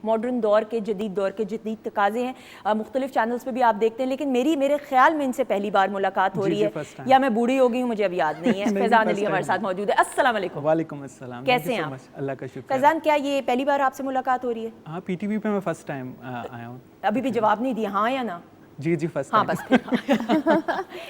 Modern दौर के जदीद तकाजे हैं। मुख्तलिफ चैनल्स पे भी आप देखते हैं, लेकिन मेरे ख्याल में इनसे पहली बार मुलाकात हो रही है, या मैं बूढ़ी हो गई हूँ, मुझे अब याद नहीं है। फैजान अली हमारे साथ मौजूद है। अस्सलाम वालेकुम। वालेकुम अस्सलाम। कैसे हैं आप? अल्लाह का शुक्र। फैजान, क्या ये पहली बार आपसे मुलाकात हो रही है? हाँ, पीटीवी पे मैं फर्स्ट टाइम आया हूँ। अभी भी जवाब नहीं दिया, हाँ या ना? जी फर्स्ट हाँ बस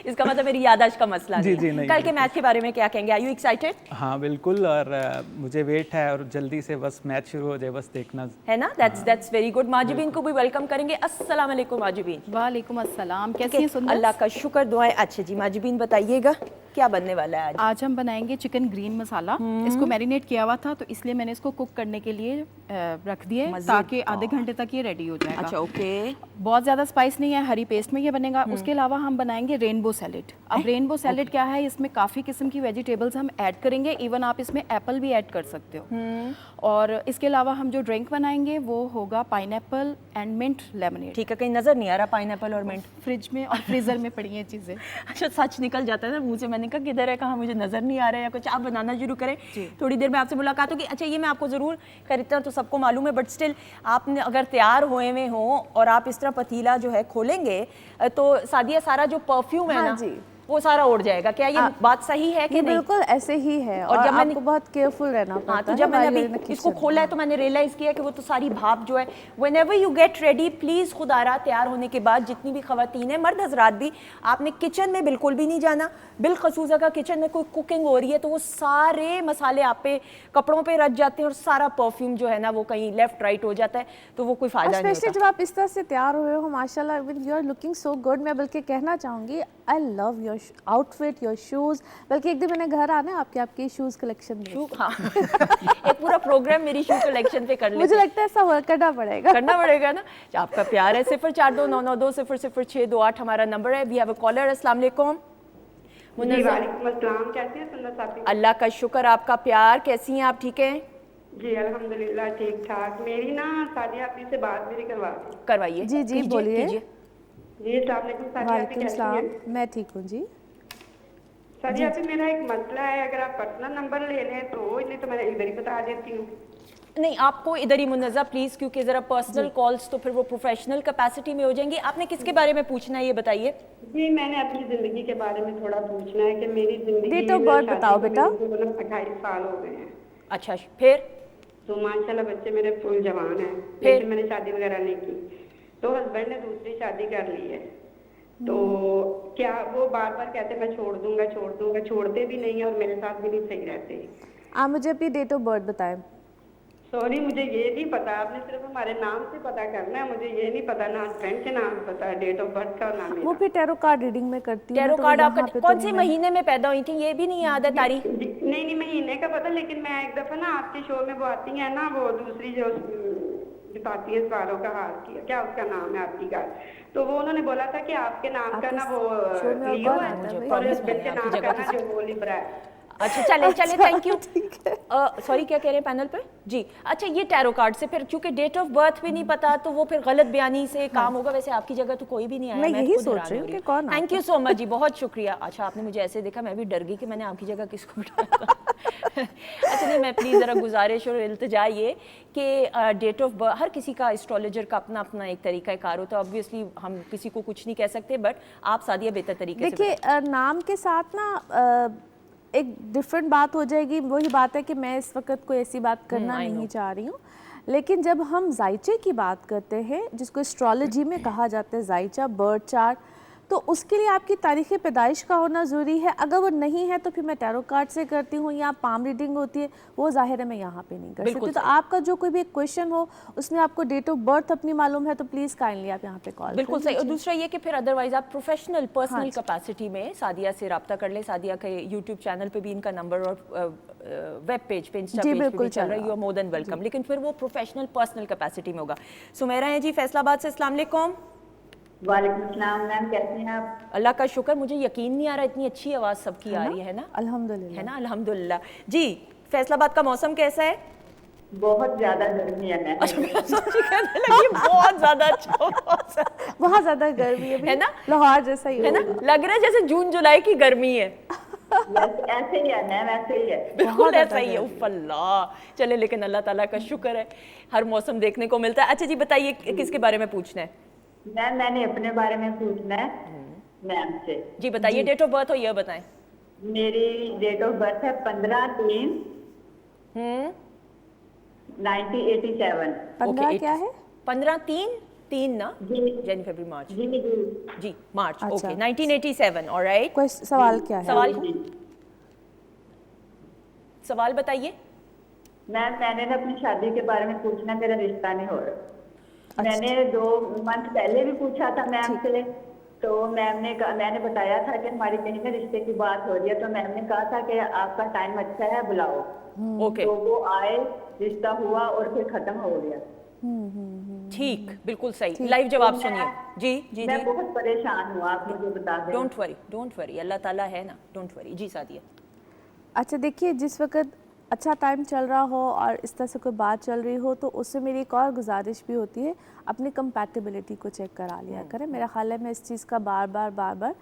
इसका मतलब मेरी याददाश्त का मसला नहीं है। नहीं, कल के मैच के बारे में क्या कहेंगे? Are you excited? हाँ बिल्कुल, और मुझे वेट है और जल्दी से बस मैच शुरू हो जाए, बस देखना है ना। That's very good. माजिबीन को भी वेलकम करेंगे। अस्सलाम वालेकुम माजिबीन। वालेकुम अस्सलाम। कैसी हैं सुंदर? अल्लाह का शुक्र, दुआएं। अच्छा जी माजिबीन बताइएगा क्या बनने वाला है आज? आज हम बनाएंगे चिकन ग्रीन मसाला। इसको मैरिनेट किया हुआ था, तो इसलिए मैंने इसको कुक करने के लिए रख दिए ताकि आधे घंटे तक ये रेडी हो जाएगा। अच्छा ओके। बहुत ज़्यादा स्पाइस नहीं है, हरी पेस्ट में ये बनेगा। उसके अलावा हम बनाएंगे रेनबो सैलेड। अब रेनबो सैलेड क्या है, इसमें काफ़ी किस्म की वेजिटेबल्स हम ऐड करेंगे। इवन आप इसमें एप्पल भी ऐड कर सकते हो। और इसके अलावा हम जो ड्रिंक बनाएंगे वो होगा पाइनएप्पल एंड मिंट लेमनेड। ठीक है, कहीं नज़र नहीं आ रहा पाइनएप्पल और मिंट? फ्रिज में और फ्रीज़र में पड़ी हैं चीज़ें। अच्छा, सच निकल जाता है ना मुँह से। मैंने कहा किधर है, कहाँ, मुझे नज़र नहीं आ रहा है, या कुछ आप बनाना शुरू करें, थोड़ी देर में आपसे मुलाकात होगी। अच्छा, ये मैं आपको ज़रूर खरीदता तो सबको मालूम है, बट स्टिल आपने अगर तैयार हुए हुए हो और आप इस तरह पतीला जो है खोलेंगे तो सादिया सारा जो परफ्यूम है ना वो सारा उड़ जाएगा। क्या ये बात सही है कि नहीं? बिल्कुल ऐसे ही है, और जब आपको बहुत केयरफुल रहना पड़ता है। तो जब मैंने अभी इसको खोला है तो मैंने रियलाइज़ किया कि वो तो सारी भाप जो है, whenever you get ready please खुदारा तैयार होने के बाद जितनी भी ख़वातीन है, मर्द हजरात भी, आपने किचन में बिल्कुल भी नहीं जाना। बिलखसूस अगर किचन में कोई कुकिंग हो रही है तो वो सारे मसाले आप पे कपड़ों पे रच जाते हैं और सारा परफ्यूम जो है ना वो कहीं लेफ्ट राइट हो जाता है, तो वो कोई फ़ायदा नहीं होता। जब आप इस तरह से तैयार हुए हो माशाल्लाह, you are looking so good. मैं बल्कि कहना चाहूँगी I love your outfit, your shoes. बल्कि एक दिन मैंने घर आना है आपके शूज़ कलेक्शन में। हाँ एक पूरा प्रोग्राम मेरी शू कलेक्शन पे कर लेते। मुझे लगता है ऐसा वर्क करना पड़ेगा ना। आपका प्यार है। 042992000028 हमारा नंबर है। We have a caller. अस्सलाम वालेकुम। वालेकुम अस्सलाम। कैसी हैं सुंदर साथी? अल्लाह का शुक्र, आपका प्यार। कैसी हैं आप? ठीक हैं जी अल्हम्दुलिल्लाह ठीक ठाक। मेरी ना सादिया आपी से बात मेरी करवाइए। जी बोलिए। जी अस्सलाम वालेकुम सादिया आपी, कैसी हैं? मैं ठीक हूँ जी। सादिया आपी, मेरा एक मसला है, अगर आप पर्सनल नंबर ले लें तो, नहीं तो मैं इधर ही बता देती हूँ। नहीं, आपको इधर ही मुन्नज़ा प्लीज़, क्योंकि ज़रा पर्सनल कॉल्स तो फिर वो प्रोफेशनल कैपेसिटी में हो जाएंगी। आपने किसके बारे में पूछना है ये बताइए। जी मैंने अपनी ज़िंदगी के बारे में थोड़ा पूछना है कि मेरी ज़िंदगी। डेट ऑफ बर्थ बताओ बेटा। 28 साल हो गए हैं। अच्छा, फिर? तो माशाल्लाह बच्चे मेरे फुल जवान हैं, लेकिन मैंने शादी वगैरह नहीं की। तो हस्बैंड ने दूसरी शादी कर ली है, तो क्या वो बार बार कहते मैं छोड़ दूंगा, छोड़ते भी नहीं है और मेरे साथ भी नहीं सही रहते। आप मुझे अपनी डेट ऑफ बर्थ बताएं। सॉरी मुझे ये नहीं पता, आपने सिर्फ हमारे नाम से पता करना है, मुझे ये नहीं पता, ना हस्बैंड के नाम पता है, डेट ऑफ बर्थ का नाम। वो फिर टैरो कार्ड रीडिंग में करती हूं। टैरो कार्ड आपका कौन से महीने में पैदा हुई थी ये भी नहीं याद है तारीख? नहीं महीने का पता, लेकिन मैं एक दफा ना आपके शो में वो आती है ना, वो दूसरी जो बताती है सवालों का हाल किया, क्या उसका नाम है आपकी का, तो वो उन्होंने बोला था कि आपके नाम का ना वो लियो है और हस्बैंड के नाम का ना जो वो लिब्रा है। अच्छा चले थैंक यू। सॉरी क्या कह रहे हैं पैनल पे? जी अच्छा, ये टैरो कार्ड से फिर चूंकि डेट ऑफ बर्थ भी नहीं पता तो वो फिर गलत बयानी से काम होगा। वैसे आपकी जगह तो कोई भी नहीं आया, मैं यही सोच रही हूँ कि कौन। थैंक यू सो मच जी, बहुत शुक्रिया। अच्छा आपने मुझे ऐसे देखा, मैं भी डर गई कि मैंने आपकी जगह किसको बिठाया था। अच्छा नहीं, मैं प्लीज़ ज़रा गुजारिश और इल्तिजा ये कि डेट ऑफ बर्थ हर किसी का, एस्ट्रोलॉजर का अपना अपना एक तरीका कार होता है। ऑब्वियसली हम किसी को कुछ नहीं कह सकते, बट आप सादिया बेहतर तरीके से देखिए नाम के साथ ना एक डिफरेंट बात हो जाएगी। वही बात है कि मैं इस वक्त कोई ऐसी बात करना नहीं चाह रही हूँ, लेकिन जब हम जायचे की बात करते हैं जिसको एस्ट्रोलॉजी में कहा जाता है जायचा बर्थ चार्ट, तो उसके लिए आपकी तारीख़ पैदाइश का होना ज़रूरी है। अगर वो नहीं है तो फिर मैं टैरो कार्ड से करती हूँ या पाम रीडिंग होती है, वो ज़ाहिर है मैं यहाँ पे नहीं कर सकती। तो आपका जो कोई भी एक क्वेश्चन हो उसमें आपको डेट ऑफ बर्थ अपनी मालूम है तो प्लीज़ काइंडली आप यहाँ पे कॉल। बिल्कुल सही। और दूसरा ये कि फिर अदरवाइज आप प्रोफेशनल पर्सनल कैपेसिटी में सादिया से रब्ता कर ले। सादिया के यूट्यूब चैनल पे भी इनका नंबर और वेब पेज पे, इंस्टा पेज पे चल रहा है, you are more than welcome, लेकिन फिर वो प्रोफेशनल पर्सनल कैपेसिटी में होगा। सुमेरा है जी फैसलाबाद से, अस्सलाम वालेकुम। वालेकुम सलाम मैम, कैसे हैं आप? अल्लाह का शुक्र, मुझे यकीन नहीं आ रहा इतनी अच्छी आवाज़ सबकी आ रही है ना, अल्हम्दुलिल्लाह, है ना, अल्हम्दुलिल्लाह। जी फैसलाबाद का मौसम कैसा है? बहुत ज्यादा गर्मी है मैम। बहुत ज्यादा अच्छा बहुत ज्यादा गर्मी है ना, लाहौर जैसा ही है ना, लग रहा है जैसे जून जुलाई की गर्मी है। ऐसे ही है मैम, ऐसे ही है। बिल्कुल ऐसा ही है। उफ अल्लाह, चले लेकिन अल्लाह ताला का शुक्र है हर मौसम देखने को मिलता है। अच्छा जी बताइए किसके बारे में पूछना है? मैम मैंने अपने बारे में पूछना है मैम से। जी बताइए, डेट ऑफ बर्थ हो यह बताएं। मेरी डेट ऑफ बर्थ है 15/3/1987। 15 क्या है? 15/3/3 ना, जी जनवरी फरवरी मार्च। जी जी जी मार्च, अच्छा। ओके 1987। ऑलराइट, कोई सवाल क्या है? सवाल बताइए। मैम मैंने ना अपनी शादी के बारे में पूछना, मेरा रिश्ता नहीं हो रहा। मैंने 2 मंथ पहले भी पूछा था मैम से, तो मैम ने मैंने बताया था कि हमारी कहीं पे रिश्ते की बात हो रही है, तो मैम ने कहा था कि आपका टाइम अच्छा है, बुलाओ। ओके तो वो आए, रिश्ता हुआ और फिर खत्म हो गया। ठीक, बिल्कुल सही। लाइव जवाब तो सुनिए। जी जी मैं जी, बहुत परेशान हूँ, आप मुझे बता दें। डोंट वरी, अल्लाह ताला है ना, डोंट वरी। जी सादिया। अच्छा देखिए, जिस वक्त अच्छा टाइम चल रहा हो और इस तरह से कोई बात चल रही हो, तो उससे मेरी एक और गुजारिश भी होती है, अपनी कंपैटिबिलिटी को चेक करा लिया करें। मेरा ख्याल है मैं इस चीज़ का बार बार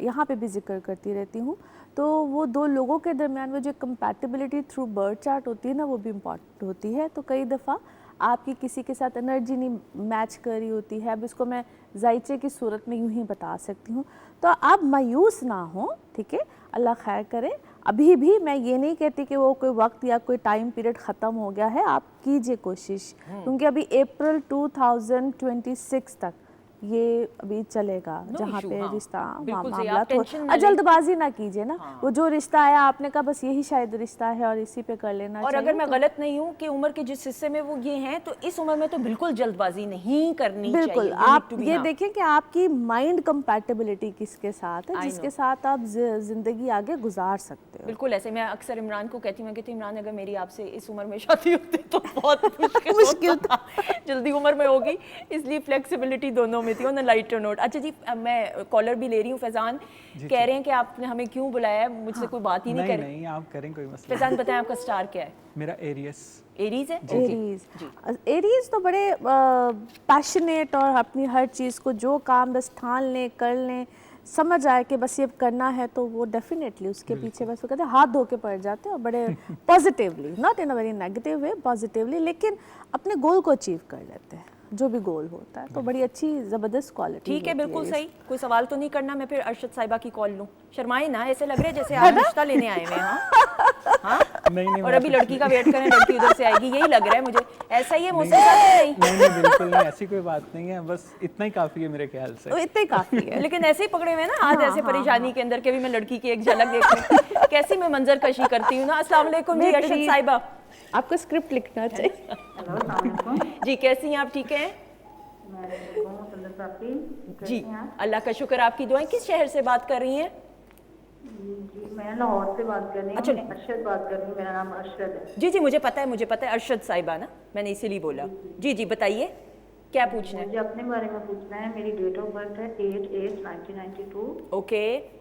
यहाँ पे भी जिक्र करती रहती हूँ। तो वो 2 लोगों के दरमियान वो जो कंपैटिबिलिटी थ्रू बर्थ चार्ट होती है ना, वो भी इम्पॉर्टेंट होती है। तो कई दफ़ा आपकी किसी के साथ एनर्जी नहीं मैच कर रही होती है। अब इसको मैं जायचे की सूरत में यूं ही बता सकती हूँ। तो आप मायूस ना हो, ठीक है, अल्लाह खैर करे। अभी भी मैं ये नहीं कहती कि वो कोई वक्त या कोई टाइम पीरियड ख़त्म हो गया है, आप कीजिए कोशिश, क्योंकि अभी अप्रैल 2026 तक ये अभी चलेगा, जहाँ issue, पे हाँ, रिश्ता बिल्कुल सही, मामला आप टेंशन ना लें। जल्दबाजी ना कीजिए ना। वो जो रिश्ता आया आपने कहा बस यही शायद रिश्ता है और इसी पे कर लेना और चाहिए। अगर मैं तो गलत नहीं हूँ कि उम्र के जिस हिस्से में वो ये हैं, तो इस उम्र में तो बिल्कुल जल्दबाजी नहीं करनी बिल्कुल चाहिए। आप ये देखें कि आपकी माइंड कंपैटिबिलिटी किसके साथ है, I जिसके know. साथ आप जिंदगी आगे गुजार सकते हो। बिल्कुल ऐसे। मैं अक्सर इमरान को कहती हूँ कि इमरान अगर मेरी आपसे इस उम्र में शादी होती तो बहुत मुश्किल था। जल्दी उम्र में होगी, इसलिए फ्लेक्सिबिलिटी दोनों में थी। On a lighter note. अच्छा जी, मैं कॉलर भी ले रही हूँ। फैजान कह रहे हैं कि आपने हमें क्यों बुलाया है, मुझसे कोई बात ही नहीं करे। नहीं आप करें, कोई मसला फैजान बताएं आपका स्टार क्या है? मेरा एरियस। एरीज है। एरीज तो बड़े पैशनेट और अपनी हर चीज़ को जो काम बस ठान लें, कर लें, समझ आए कि बस ये करना है, तो वो डेफिनेटली उसके पीछे बस वो कहते हैं हाथ धो के पड़ जाते हैं, और बड़े positively, not in a very negative way, positively, लेकिन अपने गोल को अचीव कर लेते हैं, जो भी गोल होता है। तो बड़ी अच्छी ज़बरदस्त क्वालिटी। ठीक है, बिल्कुल सही। कोई सवाल तो नहीं करना। मैं फिर अरशद साहिबा की कॉल लूँ? शर्माए ना, ऐसे लग रहा है जैसे आप रिश्ता लेने आए हुए हैं। हाँ नहीं और अभी लड़की का वेट करें, लड़की उधर से आएगी, यही लग रहा है मुझे। ऐसा ही है मुझसे नहीं? नहीं बिल्कुल नहीं, ऐसी कोई बात नहीं है, बस इतना ही काफ़ी है मेरे ख्याल से। इतना ही काफ़ी है। लेकिन ऐसे ही पकड़े हुए हैं ना हाथ, ऐसे परेशानी के अंदर के भी मैं लड़की की एक झलक देखूं। कैसी मैं मंजर कशी करती हूँ ना। अस्सलाम वालेकुम जी अरशद साहिबा। आपको स्क्रिप्ट लिखना चाहिए। जी कैसी हैं आप? ठीक हैं जी, अल्लाह का शुक्र। आपकी दुआएं। किस शहर से बात कर रही हैं? जी मैं लाहौर से बात कर रही हूँ। अच्छा। अरशद बात कर रही हूँ, मेरा नाम अरशद है। जी जी मुझे पता है अरशद साहिबा ना, मैंने इसीलिए बोला। जी जी बताइए क्या पूछना है? मुझे अपने बारे में पूछना है। मेरी डेट ऑफ बर्थ है 8/8/1992। ओके।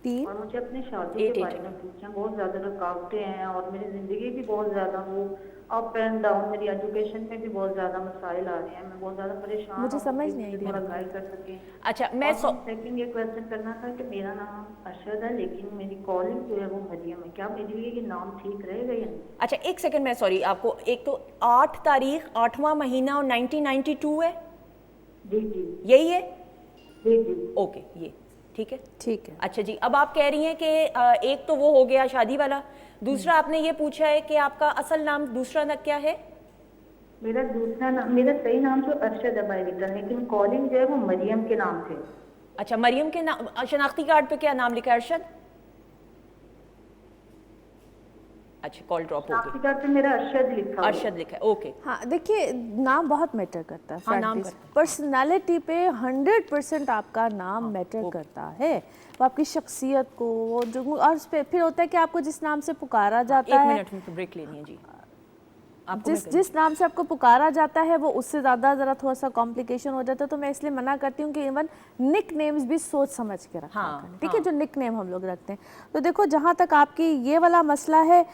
और मुझे अपनी शादी के बारे में पूछना है। बहुत ज़्यादा रुकावटें हैं और मेरी ज़िंदगी भी बहुत ज़्यादा वो अप एंड डाउन, मेरी एजुकेशन में भी बहुत ज़्यादा मसाइल आ रहे हैं। मैं बहुत ज़्यादा परेशान। मुझे समझ नहीं आई। थोड़ा गाइड कर सकें। अच्छा मैं सेकंड ये क्वेश्चन करना था कि मेरा नाम अरशद है, लेकिन मेरी कॉलिंग जो है वो मरियम है। क्या मेरे लिए ये नाम ठीक रहेगा या नहीं? अच्छा एक सेकंड, मैं सॉरी आपको, एक तो 8 तारीख 8वां महीना और 1992 है। जी जी यही है? जी जी ओके, ये ठीक है। ठीक है। अच्छा जी, अब आप कह रही हैं कि एक तो वो हो गया शादी वाला, दूसरा आपने ये पूछा है कि आपका असल नाम दूसरा ना क्या है? मेरा दूसरा नाम, मेरा सही नाम तो अरशद है बाय रिटर्न, लेकिन कॉलिंग जो है वो मरियम के नाम से। अच्छा मरियम के नाम, शनाख्ती कार्ड पे क्या नाम लिखा है? अरशद। अच्छा कॉल ड्रॉप हो गई। कार्ड पे मेरा अरशद लिखा है। अरशद लिखा है, ओके। हाँ देखिए, नाम बहुत मैटर करता है। हाँ, नाम पर्सनालिटी पे 100% आपका नाम मैटर करता है। वो आपकी शख्सियत को, वो जो, और उस पे फिर होता है कि आपको जिस नाम से पुकारा जाता एक है। मिनट में ब्रेक लेनी है जी। आपको जिस नाम से आपको पुकारा जाता है वो उससे ज़्यादा ज़रा थोड़ा सा कॉम्प्लिकेशन हो जाता है, तो मैं इसलिए मना करती हूँ कि इवन निक नेम्स भी सोच समझ के रखा करें, ठीक है, जो निक नेम हम लोग रखते हैं। तो देखो जहाँ तक आपकी ये वाला मसला है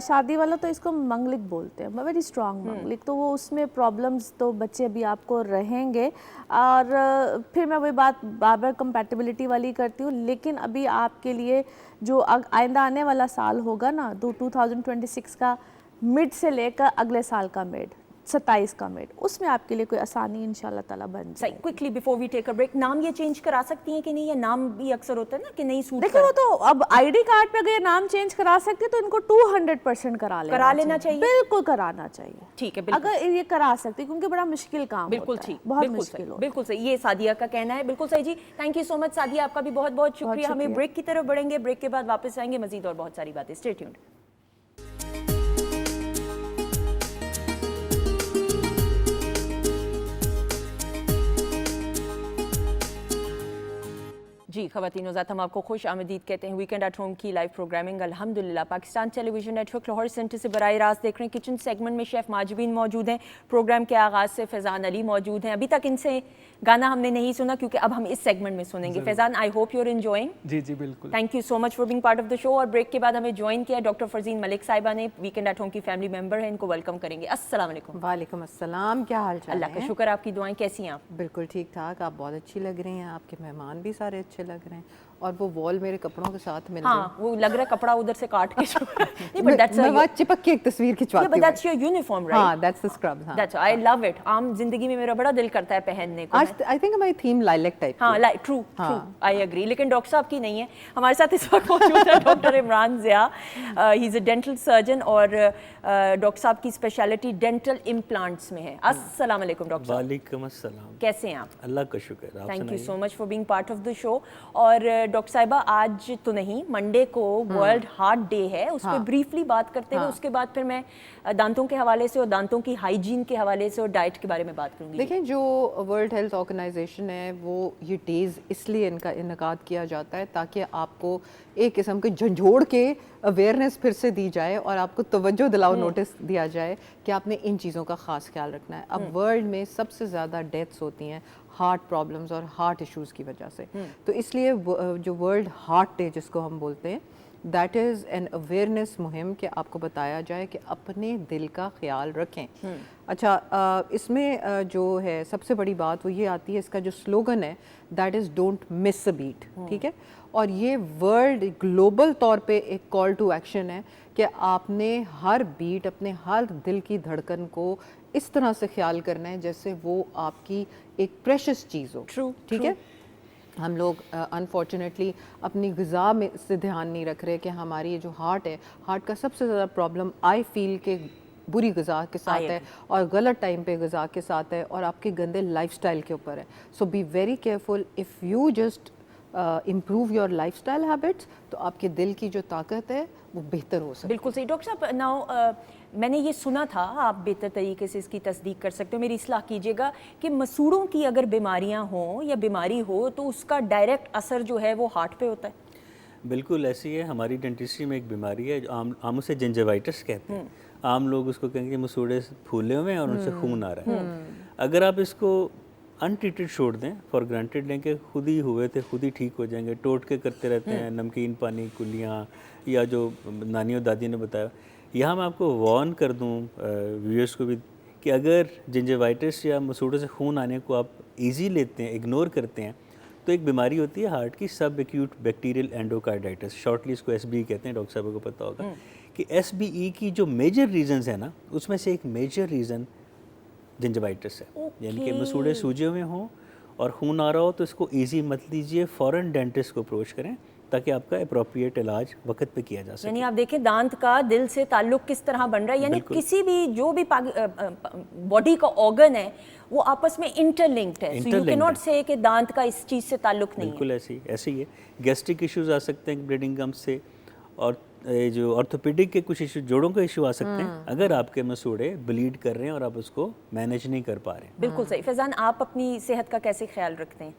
शादी वाला, तो इसको मंगलिक बोलते हैं, वेरी स्ट्रॉन्ग मंगलिक, तो वो उसमें प्रॉब्लम्स तो बच्चे अभी आपको रहेंगे। और फिर मैं वही बात बार बार कंपैटिबिलिटी वाली करती हूँ, लेकिन अभी आपके लिए जो आइंदा आने वाला साल होगा ना, 2026 का मिड से लेकर अगले साल का मिड 27 का मिड, उसमें आपके लिए कोई आसानी इंशाल्लाह ताला बन जाए। सही, quickly before we take a break, नाम ये चेंज करा सकती हैं कि नहीं? या नाम भी अक्सर होता है ना कि नहीं सूट देखिए वो तो अब आईडी कार्ड पे अगर ये नाम चेंज करा सकते हैं तो इनको 200% करा लेना चाहिए, बिल्कुल कराना चाहिए। ठीक है, बिल्कुल अगर ये करा सकते, क्योंकि बड़ा मुश्किल काम बिल्कुल होता है, ठीक, बहुत बिल्कुल मुश्किल सही, होता है। बिल्कुल सही, ये सादिया का कहना है। बिल्कुल सही जी, thank you so much Sadia, आपका भी बहुत बहुत शुक्रिया। हमें ब्रेक की तरफ बढ़ेंगे, ब्रेक के बाद वापस आएंगे, मजीद और बहुत सारी बातें। Stay tuned. जी ख़वातीन ज़ात, हम आपको खुश आमदीद कहते हैं। वीकेंड एट होम की लाइव प्रोग्रामिंग अल्हम्दुलिल्लाह Pakistan television network Lahore centre से बराह रास्त देख रहे हैं। किचन सेगमेंट में शेफ़ माजबीन मौजूद हैं। प्रोग्राम के आगाज़ से फैज़ान अली मौजूद हैं। अभी तक इनसे गाना हमने नहीं सुना क्योंकि अब हम इस सेगमेंट में सुनेंगे। Faizan, I hope you are enjoying. जी जी बिल्कुल, thank you so much for being part of the show. और ब्रेक के बाद हमें ज्वाइन किया डॉक्टर फरजीन मलिक साहिबा ने, वीकेंड एट होम की फैमिली मेंबर है, इनको वेलकम करेंगे। अस्सलाम वालेकुम। वालेकुम अस्सलाम, क्या हाल चाल अल्लाह का है? शुक्र, आपकी दुआएं कैसी हैं आप? बिल्कुल ठीक ठाक, आप बहुत अच्छी लग रही हैं, आपके मेहमान भी सारे अच्छे लग रहे हैं, और वो वॉल मेरे कपड़ों के साथ मिल हाँ, वो लग रहा है कपड़ा उधर से काट के नहीं, but that's मैं वहाँ चिपक के एक तस्वीर खिंचवाती yeah, but that's your uniform, right? हाँ, that's the scrub, हाँ। That's I love it. आम जिंदगी में मेरा बड़ा दिल करता है पहनने को। आज आई थिंक हमारी थीम लाइलैक टाइप हाँ, like true, I agree. लेकिन डॉक्टर साहब की नहीं है। हमारे साथ इस वक्त मौजूद है doctor Imran Zia. He is a dental surgeon और डॉक्टर साहब की स्पेशलिटी डेंटल इम्प्लांट्स में है। अस्सलाम वालेकुम डॉक्टर साहब। वालेकुम अस्सलाम। कैसे हैं आप? अल्लाह का शुक्र। आप थैंक यू सुनाइए। सो much for being part of the show. और डॉक्टर साहिबा, आज तो नहीं, मंडे को वर्ल्ड हार्ट डे है, उस पर ब्रीफली बात करते हुए उसके बाद फिर मैं दांतों के हवाले से और दांतों की हाइजीन के हवाले से और डाइट के बारे में बात करूंगी। देखें, जो वर्ल्ड हेल्थ ऑर्गेनाइजेशन है वो ये डेज़ इसलिए इनका इनकाद किया जाता है ताकि आपको एक किस्म के झंझोड़ के अवेयरनेस फिर से दी जाए और आपको तवज्जो दिलाओ, नोटिस दिया जाए कि आपने इन चीज़ों का ख़ास ख्याल रखना है। अब वर्ल्ड में सबसे ज़्यादा डेथ्स होती हैं हार्ट प्रॉब्लम्स और हार्ट इश्यूज़ की वजह से, तो इसलिए जो वर्ल्ड हार्ट डे जिसको हम बोलते हैं, दैट इज़ एन अवेयरनेस मुहिम कि आपको बताया जाए कि अपने दिल का ख्याल रखें। अच्छा, इसमें जो है सबसे बड़ी बात वो ये आती है, इसका जो स्लोगन है that is don't miss a beat, ठीक है, और ये वर्ल्ड ग्लोबल तौर पे एक कॉल टू एक्शन है कि आपने हर बीट, अपने हर दिल की धड़कन को इस तरह से ख्याल करना है जैसे वो आपकी एक प्रेशियस चीज़ हो। True, ठीक है। हम लोग अनफॉर्चुनेटली अपनी ग़िज़ा में से ध्यान नहीं रख रहे कि हमारी ये जो हार्ट है, हार्ट का सबसे ज़्यादा प्रॉब्लम आई फील के बुरी ग़िज़ा के साथ है और गलत टाइम पे ग़िज़ा के साथ है और आपके गंदे लाइफस्टाइल के ऊपर है। So be very careful, if you just improve your lifestyle habits तो आपके दिल की जो ताकत है वो बेहतर हो सकती है। बिल्कुल सही डॉक्टर साहब। नाउ मैंने ये सुना था, आप बेहतर तरीके से इसकी तस्दीक कर सकते हो, मेरी इस्लाह कीजिएगा, कि मसूड़ों की अगर बीमारियां हों या बीमारी हो तो उसका डायरेक्ट असर जो है वो हार्ट पे होता है। बिल्कुल ऐसी है। हमारी डेंटिस्ट्री में एक बीमारी है जो आम उसे जिंजवाइटिस कहते हैं। आम लोग उसको कहेंगे मसूड़े फूले हुए हैं और उनसे खून आ रहा है। अगर आप इसको अनट्रीटेड छोड़ दें, फॉर ग्रांटेड लें कि खुद ही हुए थे खुद ही ठीक हो जाएंगे, टोटके करते रहते हैं, नमकीन पानी, कुलियाँ, या जो नानी और दादी ने बताया, यहाँ मैं आपको वार्न कर दूँ व्यूअर्स को भी कि अगर जिंजवाइटिस या मसूड़ों से खून आने को आप इजी लेते हैं, इग्नोर करते हैं, तो एक बीमारी होती है हार्ट की, सब एक्यूट बैक्टीरियल एंडोकार्डाइटिस, शॉर्टली इसको SBE कहते हैं। डॉक्टर साहब को पता होगा कि SBE की जो मेजर रीजंस है ना, उसमें से एक मेजर रीज़न जिंजवाइटिस है। यानी कि मसूड़े सूजे हुए हों और खून आ रहा हो तो इसको ईजी मत लीजिए, फ़ौरन डेंटिस्ट को अप्रोच करें ताकि आपका अप्रोप्रिएट इलाज वक्त पे किया जा सके। यानी आप देखें दांत का दिल से ताल्लुक किस तरह बन रहा है, यानी किसी भी जो भी बॉडी का ऑर्गन है वो आपस में इंटरलिंक्ड है। सो यू कैन नॉट से कि दांत का इस चीज़ से ताल्लुक नहीं है। बिल्कुल ऐसे ही है। गैस्ट्रिक इश्यूज आ सकते हैं ब्लीडिंग गम्स से, और जो ऑर्थोपेडिक के कुछ इशू, जोड़ों के इशू आ सकते हैं अगर आपके मसूड़े ब्लीड कर रहे हैं और आप उसको मैनेज नहीं कर पा रहे हैं। बिल्कुल सही। फैज़ान, आप अपनी सेहत का कैसे ख्याल रखते हैं?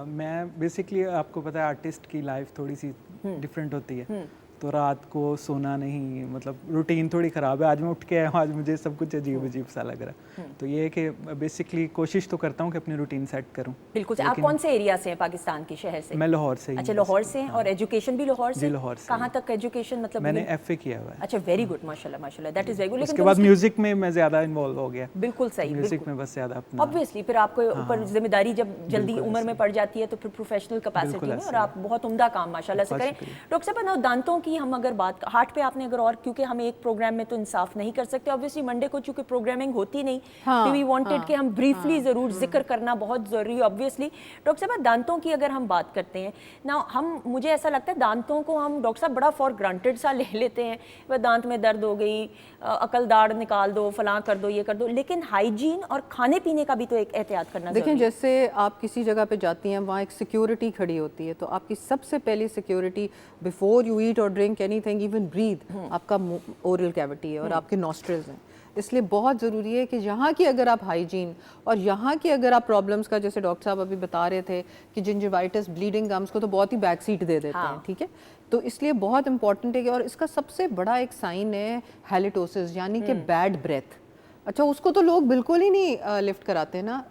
मैं बेसिकली, आपको पता है आर्टिस्ट की लाइफ थोड़ी सी डिफरेंट होती है, तो रात को सोना नहीं, मतलब रूटीन थोड़ी ख़राब है। आज मैं उठ के आया हूँ, आज मुझे सब कुछ अजीब अजीब सा लग रहा है। तो ये है कि बेसिकली कोशिश तो करता हूँ कि अपनी रूटीन सेट करूँ। बिल्कुल से। आप कौन से एरिया से हैं पाकिस्तान के शहर से? मैं लाहौर से ही। अच्छा, लाहौर से हैं। और एजुकेशन भी लाहौर से? जी, लाहौर से। कहाँ तक एजुकेशन, मतलब मैंने FA किया हुआ है। अच्छा, वेरी गुड, माशाल्लाह माशाल्लाह, दैट इज वेरी गुड। उसके बाद म्यूजिक में मैं ज़्यादा इन्वॉल्व हो गया। बिल्कुल सही, म्यूजिक में बस ज़्यादा अपना ऑब्वियसली फिर आपको ऊपर जिम्मेदारी जब जल्दी उम्र में पड़ जाती है तो फिर प्रोफेशनल कैपेसिटी में, और आप बहुत उम्दा काम माशाल्लाह से करें। डॉक्टर साहब, दांतों की हम अगर बात, हार्ट पे आपने अगर, और क्योंकि हम एक प्रोग्राम में तो इंसाफ नहीं कर सकते ऑब्वियसली, मंडे को चूंकि प्रोग्रामिंग होती नहीं, तो वी वांटेड कि हम ब्रीफली ज़रूर जिक्र करना बहुत ज़रूरी है ऑब्वियसली। डॉक्टर साहब, दांतों की अगर हम बात करते हैं ना, हम, मुझे ऐसा लगता है दांतों को हम डॉक्टर साहब बड़ा फॉर ग्रांटेड सा ले लेते हैं, वह दांत में दर्द हो गई, अकल दाढ़ निकाल दो, फलां कर दो, ये कर दो, लेकिन हाइजीन और खाने पीने का भी तो एक एहतियात करना देखें, ज़रूरी है। जैसे आप किसी जगह पे जाती हैं, वहाँ एक सिक्योरिटी खड़ी होती है, तो आपकी सबसे पहली सिक्योरिटी बिफोर यू ईट और ड्रिंक एनीथिंग, इवन ब्रीथ, आपका ओरल कैविटी है और आपके नॉस्ट्रल्स हैं। इसलिए बहुत ज़रूरी है कि यहाँ की अगर आप हाइजीन और यहाँ की अगर आप प्रॉब्लम्स का, जैसे डॉक्टर साहब अभी बता रहे थे कि जिंजिवाइटिस, ब्लीडिंग गम्स को तो बहुत ही बैक सीट दे देते हैं, ठीक है, तो इसलिए बहुत इंपॉर्टेंट है कि, और इसका सबसे बड़ा एक साइन है हैलिटोसिस, यानी कि बैड ब्रेथ। अच्छा, उसको तो लोग बिल्कुल ही नहीं लिफ्ट कराते ना।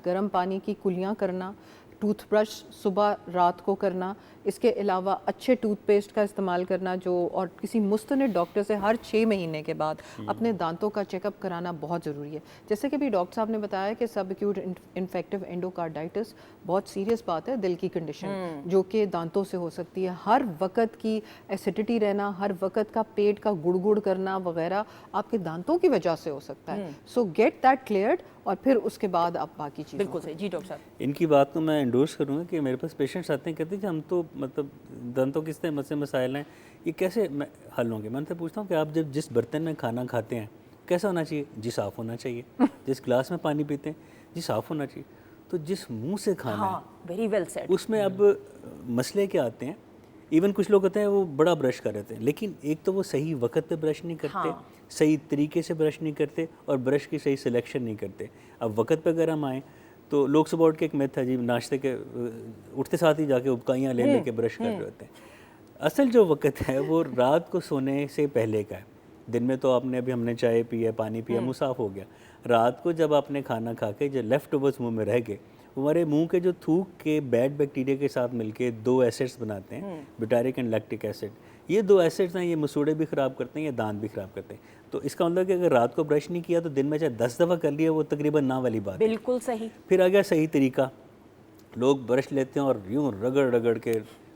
गर्म पानी की कुलियाँ करना, टूथब्रश सुबह रात को करना, इसके अलावा अच्छे टूथपेस्ट का इस्तेमाल करना, जो, और किसी मुस्तनिद डॉक्टर से हर 6 महीने के बाद अपने दांतों का चेकअप कराना बहुत ज़रूरी है। जैसे कि भी डॉक्टर साहब ने बताया कि सब एक्यूट इन्फेक्टिव एंडोकार्डाइटिस बहुत सीरियस बात है, दिल की कंडीशन जो कि दांतों से हो सकती है। हर वक्त की एसिडिटी रहना, हर वक्त का पेट का गुड़गुड़ करना वगैरह आपके दांतों की वजह से हो सकता है। सो गेट दैट क्लियर्ड और फिर उसके बाद आप बाकी चीज़ें। बिल्कुल सही जी डॉक्टर साहब। इनकी बात को मैं एंडोर्स करूँगा कि मेरे पास पेशेंट्स आते हैं, कहते हैं कि हम तो मतलब दांतों किस तरह मसले मसाइल हैं, ये कैसे हल होंगे। मैं उनसे पूछता हूँ कि आप जब जिस बर्तन में खाना खाते हैं कैसा होना चाहिए? जी साफ़ होना चाहिए। जिस गिलास में पानी पीते हैं, जी साफ़ होना चाहिए। तो जिस मुंह से खाना है, वेरी वेल सेड, उसमें अब मसले क्या आते हैं। इवन कुछ लोग होते हैं वो बड़ा ब्रश कर रहे थे, लेकिन एक तो वो सही वक्त पे ब्रश नहीं करते, सही तरीके से ब्रश नहीं करते, और ब्रश की सही सिलेक्शन नहीं करते। अब वक्त पे अगर हम आएँ तो लोग सुबह उठ के, एक मिथ है जी, नाश्ते के उठते साथ ही जाके उपकाइयाँ ले लेके ब्रश कर रहे होते हैं। असल जो वक्त है वो रात को सोने से पहले का है। दिन में तो आपने, अभी हमने चाय पी है, पानी पिया, मुँह साफ़ हो गया। रात को जब आपने खाना खा के जो लेफ़्ट ओवर्स मुँह में रह गए, हमारे मुंह के जो थूक के बैड बैक्टीरिया के साथ मिलके 2 एसिड्स बनाते हैं, ब्यूटारिक एंड लैक्टिक एसिड। ये 2 एसिड्स हैं, ये मसूड़े भी ख़राब करते हैं, ये दांत भी ख़राब करते हैं। तो इसका मतलब कि अगर रात को ब्रश नहीं किया तो दिन में चाहे 10 दफ़ा कर लिया, वो तकरीबन ना वाली बात है। बिल्कुल सही। फिर आ गया सही तरीका। लोग ब्रश लेते हैं और यूँ रगड़ रगड़ के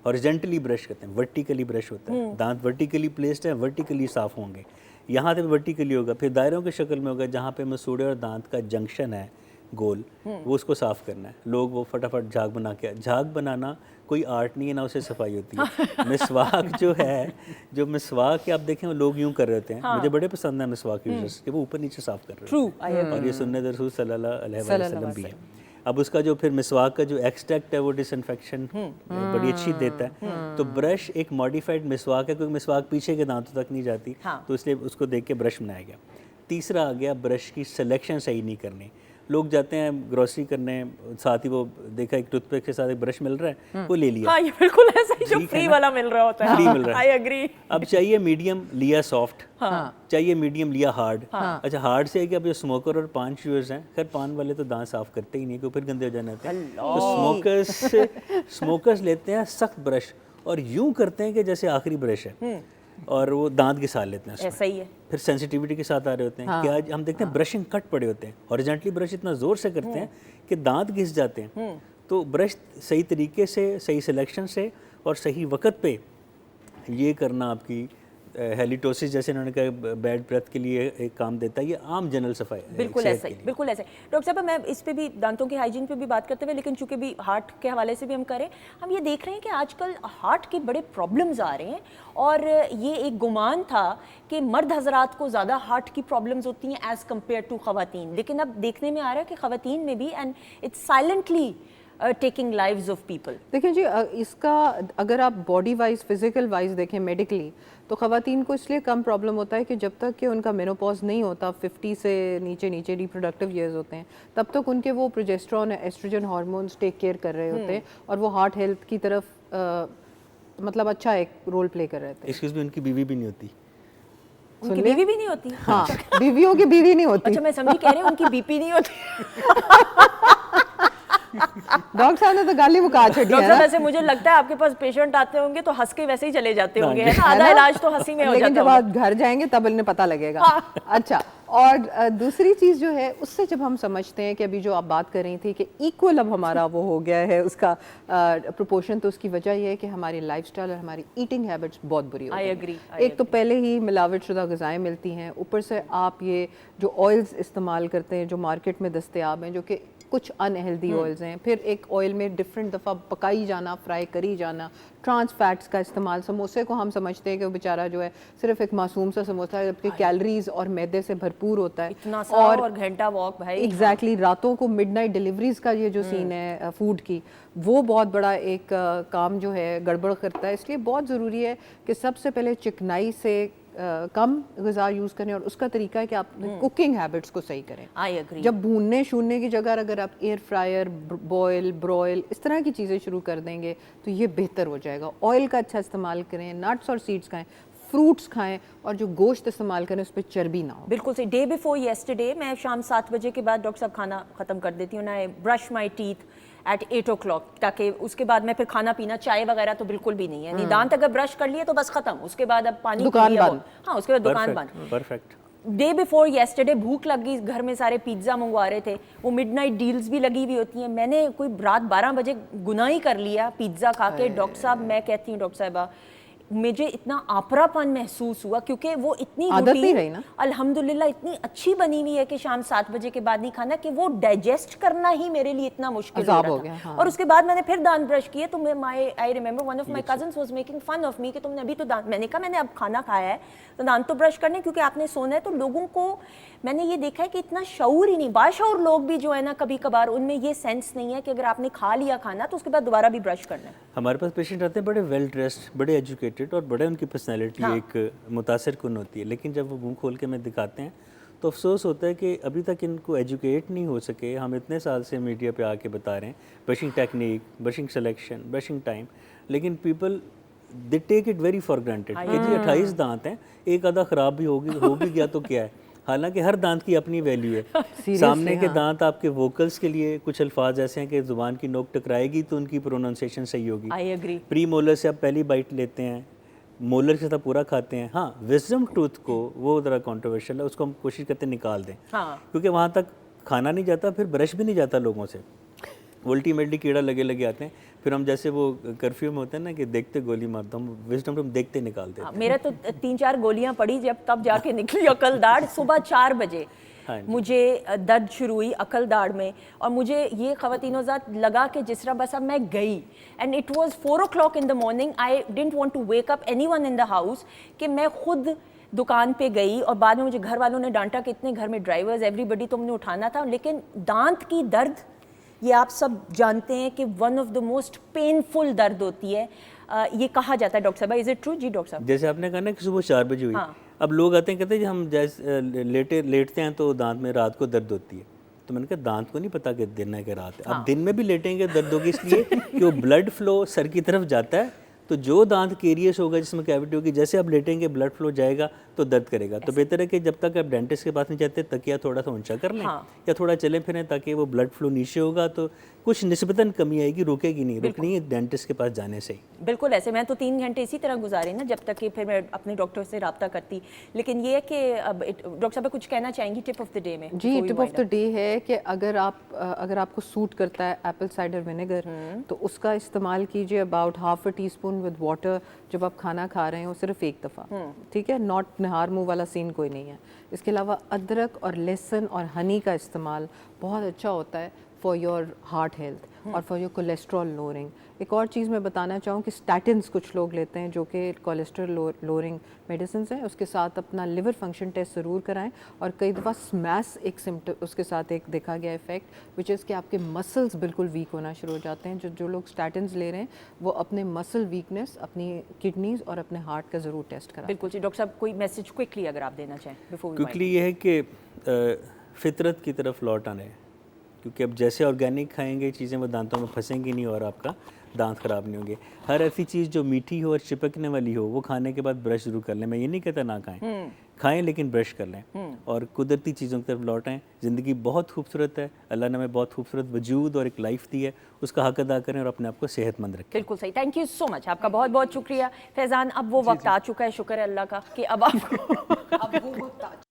हॉरिजॉन्टली ब्रश करते हैं, वर्टिकली ब्रश होता है। दांत वर्टिकली प्लेस्ड है, वर्टिकली साफ़ होंगे। यहाँ पे वर्टिकली होगा, फिर दायरों की शक्ल में होगा, जहाँ पे मसूड़े और दांत का जंक्शन है गोल, वो उसको साफ़ करना है। लोग वो फटाफट झाग बना के, झाग बनाना कोई आर्ट नहीं है ना, उससे सफाई होती है। मिसवाक जो है, जो मिसवाक आप देखें वो लोग यूँ कर रहे होते हैं। मुझे बड़े पसंद है मिसवाक यूजर्स कि वो ऊपर नीचे साफ़ कर रहे हैं, और ये सुन्नत रसूल सल्लल्लाहु अलैहि वसल्लम भी है। अब उसका जो फिर मिसवाक का जो एक्सट्रैक्ट है वो डिसइंफेक्शन बड़ी अच्छी देता है। तो ब्रश एक मॉडिफाइड मिसवाक है, क्योंकि मिसवाक पीछे के दांतों तक नहीं जाती, तो इसलिए उसको देख के ब्रश बनाया गया। तीसरा आ गया ब्रश की सिलेक्शन सही नहीं करनी। लोग जाते हैं ग्रोसरी करने, साथ ही वो देखा एक टूथपिक के साथ एक ब्रश मिल रहा है, वो ले लिया। हाँ, ये बिल्कुल ऐसा ही जो फ्री वाला मिल रहा होता है। फ्री मिल रहा है, आई एग्री। अब चाहिए मीडियम, लिया सॉफ्ट, चाहिए मीडियम, लिया हार्ड। अच्छा, हार्ड से है कि अब जो स्मोकर और पान च्यूअर्स हैं, खैर पान वाले तो दांत साफ करते ही नहीं, क्योंकि फिर गंदे हो जाने होते हैं। तो स्मोकर्स लेते हैं सख्त ब्रश और यूं करते हैं कि जैसे आखिरी ब्रश है, और वो दांत घिसा लेते हैं। ऐसा ही है। फिर सेंसिटिविटी के साथ आ रहे होते हैं कि आज हम देखते हैं ब्रशिंग कट पड़े होते हैं, हॉरिजॉन्टली ब्रश इतना ज़ोर से करते हैं कि दांत घिस जाते हैं। तो ब्रश सही तरीके से, सही सिलेक्शन से और सही वक्त पे ये करना आपकी हेलिटोसिस, जैसे उन्होंने कहा, बैड ब्रेथ के लिए एक काम देता है। ये आम जनरल सफाई, बिल्कुल ऐसा ही, बिल्कुल ऐसा ही। डॉक्टर साहब, मैं इस पे भी, दांतों की हाइजीन पे भी बात करते हुए, लेकिन चूंकि भी हार्ट के हवाले से भी हम करें, हम ये देख रहे हैं कि आजकल हार्ट के बड़े प्रॉब्लम्स आ रहे हैं, और ये एक गुमान था कि मर्द हजरात को ज़्यादा हार्ट की प्रॉब्लम्स होती हैं एज़ कम्पेयर टू ख़वातीन, लेकिन अब देखने में आ रहा है कि ख़वातीन में भी, and it's silently taking lives of people. देखिए जी, इसका अगर आप बॉडी वाइज, फिजिकल वाइज देखें मेडिकली, तो ख़वातीन को इसलिए कम प्रॉब्लम होता है कि जब तक कि उनका मेनोपॉज नहीं होता, 50 से नीचे रिप्रोडक्टिव ईयर्स होते हैं, तब तक उनके वो progesterone, oestrogen hormones take care कर रहे होते हैं, और वो हार्ट हेल्थ की तरफ मतलब अच्छा एक रोल प्ले कर रहे थे। एक्सक्यूज मी, उनकी बीवी भी नहीं होती। उनकी बीवी भी नहीं होती? हाँ, बीवियों की बीवी नहीं होती। अच्छा, मैं समझी, कह रही हूँ उनकी बीपी नहीं होती। डॉक्टर साहब ने तो गाली मुका छड़ी डॉक्टर है साहब, ना। वैसे मुझे लगता है आपके पास पेशेंट आते होंगे तो हंस के वैसे ही चले जाते होंगे, है ना? है आधा ना? इलाज तो हंसी में हो लेकिन जाता जब होगा। आप घर जाएंगे तब इन्हें पता लगेगा। अच्छा, और दूसरी चीज़ जो है उससे जब हम समझते हैं कि अभी जो आप बात कर रही थी कि इक्वल अब हमारा वो हो गया है उसका प्रोपोर्शन, तो उसकी वजह ये है कि हमारी लाइफस्टाइल और हमारी ईटिंग हैबिट्स बहुत बुरी हो I गई agree, हैं। एक तो पहले ही मिलावट शुदा ग़िज़ाएँ मिलती हैं, ऊपर से आप ये जो ऑयल्स इस्तेमाल करते हैं जो मार्केट में दस्तयाब हैं, जो कि कुछ अनहेल्दी ऑयल्स हैं, फिर एक ऑयल में डिफरेंट दफ़ा पकाई जाना, फ्राई करी जाना, ट्रांस फैट्स का इस्तेमाल। समोसे को हम समझते हैं कि वो बेचारा जो है सिर्फ एक मासूम सा समोसा है, जबकि कैलोरीज और मैदे से भरपूर होता है। इतना सा और घंटा वॉक भाई। एग्जैक्टली, रातों को मिडनाइट डिलीवरीज का ये जो सीन है फूड की, वो बहुत बड़ा एक काम जो है गड़बड़ करता है। इसलिए बहुत ज़रूरी है कि सबसे पहले चिकनाई से कम ग़िज़ा यूज़ करें, और उसका तरीका है कि आप कुकिंग हैबिट्स को सही करें। I agree. जब भूनने शूनने की जगह अगर आप एयर फ्रायर, बॉयल, ब्रॉयल इस तरह की चीज़ें शुरू कर देंगे तो ये बेहतर हो जाएगा। ऑयल का अच्छा इस्तेमाल करें, नट्स और सीड्स खाएं, फ्रूट्स खाएं, और जो गोश्त इस्तेमाल करें उस पर चर्बी ना हो। बिल्कुल सही। डे बिफोर येस्टरडे मैं शाम 7 बजे के बाद डॉक्टर साहब खाना ख़त्म कर देती हूँ ना, brush my teeth at 8 o'clock, ताकि उसके बाद मैं फिर खाना पीना, चाय वगैरह तो बिल्कुल भी नहीं है। नहीं, दांत अगर ब्रश कर लिए तो बस खत्म, उसके बाद अब पानी दुकान पी लिया बंद। हाँ, उसके बाद दुकान बंद। परफेक्ट। डे बिफोर येस्टरडे भूख लग गई, घर में सारे पिज्ज़ा मंगवा रहे थे, वो मिडनाइट डील्स भी लगी हुई होती हैं। मैंने कोई रात 12 बजे गुनाह ही कर लिया पिज्ज़ा खा के। डॉक्टर साहब, मैं कहती हूँ डॉक्टर साहबा, मुझे इतना आपरापन महसूस हुआ, क्योंकि वो इतनी आदत नहीं रूटीन रही ना। अल्हम्दुलिल्लाह इतनी अच्छी बनी हुई है कि शाम 7 बजे के बाद नहीं खाना, कि वो डाइजेस्ट करना ही मेरे लिए इतना मुश्किल अज़ाब हो हो रहा गया, था। हाँ। और उसके बाद मैंने फिर दांत ब्रश किए तो I remember one of my cousins was making fun of me कि तुमने अभी तो दांत, मैंने कहा मैंने अब खाना खाया है तो दांत तो ब्रश करने, क्योंकि आपने सोना है। तो लोगों को मैंने ये देखा है कि इतना शऊर ही नहीं, बाशऊर लोग भी जो है ना, कभी कभार उनमें ये सेंस नहीं है कि अगर आपने खा लिया खाना तो उसके बाद दोबारा भी ब्रश करना है। हमारे पास पेशेंट आते हैं बड़े वेल ड्रेस्ड, बड़े एजुकेटेड, और बड़े उनकी पर्सनैलिटी एक मुतासिर कुन होती है, लेकिन जब वो मुंह खोल के हमें दिखाते हैं तो अफसोस होता है कि अभी तक इनको एजुकेट नहीं हो सके। हम इतने साल से मीडिया पे आके बता रहे हैं brushing technique, brushing selection, brushing time, लेकिन people they take it very for granted कि जी 28 दांत हैं, एक आधा ख़राब भी हो भी गया तो क्या है। हालांकि हर दांत की अपनी वैल्यू है। सामने के दांत आपके वोकल्स के लिए कुछ अल्फाज ऐसे हैं कि ज़ुबान की नोक टकराएगी तो उनकी प्रोनाउंसिएशन सही होगी। I agree. प्री मोलर से आप पहली बाइट लेते हैं, मोलर के साथ पूरा खाते हैं। हाँ, विजडम टूथ को वो ज़रा कंट्रोवर्शियल है, उसको हम कोशिश करते हैं निकाल दें, क्योंकि वहाँ तक खाना नहीं जाता, फिर ब्रश भी नहीं जाता लोगों से, अल्टीमेटली कीड़ा लगे आते हैं। फिर हम जैसे वो कर्फ्यू में होते हैं ना कि देखते गोली मारता हूँ, विजडम टूथ देखते निकाल देते हैं। मेरा तो 3-4 गोलियां पड़ी जब, तब जाके निकली अकल दाढ़। सुबह 4 बजे मुझे दर्द शुरू हुई अकल दाढ़ में, और मुझे ये ख़वातीनोज़ात लगा कि जिस तरह बस अब मैं गई, and it was 4 o'clock in the morning, I didn't want to wake up anyone in the house, कि मैं खुद दुकान पे गई। और बाद में मुझे घर वालों ने डांटा कि इतने घर में ड्राइवर्स एवरीबडी, तो हमने उठाना था। लेकिन दांत की दर्द, ये आप सब जानते हैं कि one of the most painful दर्द होती है। ये कहा जाता है डॉक्टर साहब, इज इट ट्रू? जी डॉक्टर साहब। जैसे आपने कहा ना कि सुबह 4 बजे हुई, अब लोग आते हैं कहते हैं जी हम जैसे लेटते हैं तो दांत में रात को दर्द होती है। तो मैंने कहा दांत को नहीं पता कि दिन है कि रात है। अब दिन में भी लेटेंगे दर्द होगी, इसलिए कि वो ब्लड फ्लो सर की तरफ जाता है, तो जो दांत केरियस होगा जिसमें कैविटी होगी, जैसे आप लेटेंगे ब्लड फ्लो जाएगा तो दर्द करेगा। तो बेहतर है कि जब तक आप डेंटिस्ट के पास नहीं जाते तकिया थोड़ा सा ऊंचा कर लें, या थोड़ा चलें फिरें, ताकि वो ब्लड फ्लो नीचे होगा तो कुछ निस्बतन कमी आएगी, रुकेगी नहीं, रुकनी है डेंटिस्ट के पास जाने से ही। बिल्कुल ऐसे मैं तो 3 घंटे इसी तरह गुजारे ना, जब तक कि फिर मैं अपने डॉक्टर से रब्ता करती। लेकिन ये है कि अब डॉक्टर साहब कुछ कहना चाहेंगी टिप ऑफ द डे में? जी, टिप ऑफ द डे है कि अगर आपको सूट करता है एप्पल साइडर विनेगर, तो उसका इस्तेमाल कीजिए अबाउट ½ टीस्पून विद वाटर जब आप खाना खा रहे हो, सिर्फ एक दफ़ा, ठीक है। नॉट निहार मुँह वाला सीन कोई नहीं है। इसके अलावा अदरक और लहसुन और हनी का इस्तेमाल बहुत अच्छा होता है फॉर योर हार्ट हेल्थ और फॉर योर कोलेस्ट्रॉल लोअरिंग। एक और चीज़ मैं बताना चाहूँ कि स्टैटिन्स कुछ लोग लेते हैं जो कि कोलेस्ट्रॉल लोअरिंग मेडिसिन हैं, उसके साथ अपना लिवर फंक्शन टेस्ट ज़रूर कराएं। और कई दफ़ा स्मैश एक सिम्टम, उसके साथ एक देखा गया इफेक्ट विच इज़ कि आपके मसल्स बिल्कुल वीक होना शुरू हो जाते हैं। जो लोग स्टैटिन्स ले रहे हैं वो अपने मसल वीकनेस, अपनी किडनीज़ और अपने हार्ट का ज़रूर टेस्ट कराएं। बिल्कुल जी। डॉक्टर साहब कोई मैसेज क्विकली अगर आप देना चाहें बिफोर? क्विकली ये है कि फितरत की तरफ लौट आने, क्योंकि अब जैसे ऑर्गेनिक खाएंगे चीज़ें वो दांतों में फंसेंगी नहीं और आपका दांत ख़राब नहीं होंगे। हर ऐसी चीज़ जो मीठी हो और चिपकने वाली हो वो खाने के बाद ब्रश ज़रूर कर लें। मैं ये नहीं कहता ना खाएं, खाएं लेकिन ब्रश कर लें और कुदरती चीज़ों की तरफ लौटें। ज़िंदगी बहुत खूबसूरत है, अल्लाह ने हमें बहुत खूबसूरत वजूद और एक लाइफ दी है, उसका हक अदा करें और अपने आप को सेहतमंद रखें। बिल्कुल सही, थैंक यू सो मच, आपका बहुत बहुत शुक्रिया फैज़ान। अब वो वक्त आ चुका है, शुक्र है अल्लाह का कि अब आपको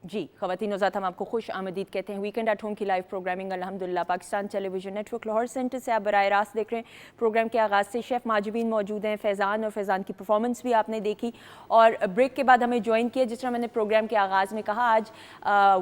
जी ख़वातीन नौज़ात, हम आपको खुश आमदीद कहते हैं। वीकेंड एट होम की लाइव प्रोग्रामिंग अल्हम्दुलिल्लाह Pakistan television network Lahore centre से आप बराह रास्त देख रहे हैं। प्रोग्राम के आगाज़ से शेफ़ माजिबीन मौजूद हैं, फैज़ान, और फैज़ान की परफॉर्मेंस भी आपने देखी और ब्रेक के बाद हमें ज्वाइन किया। जिस तरह मैंने प्रोग्राम के आगाज़ में कहा, आज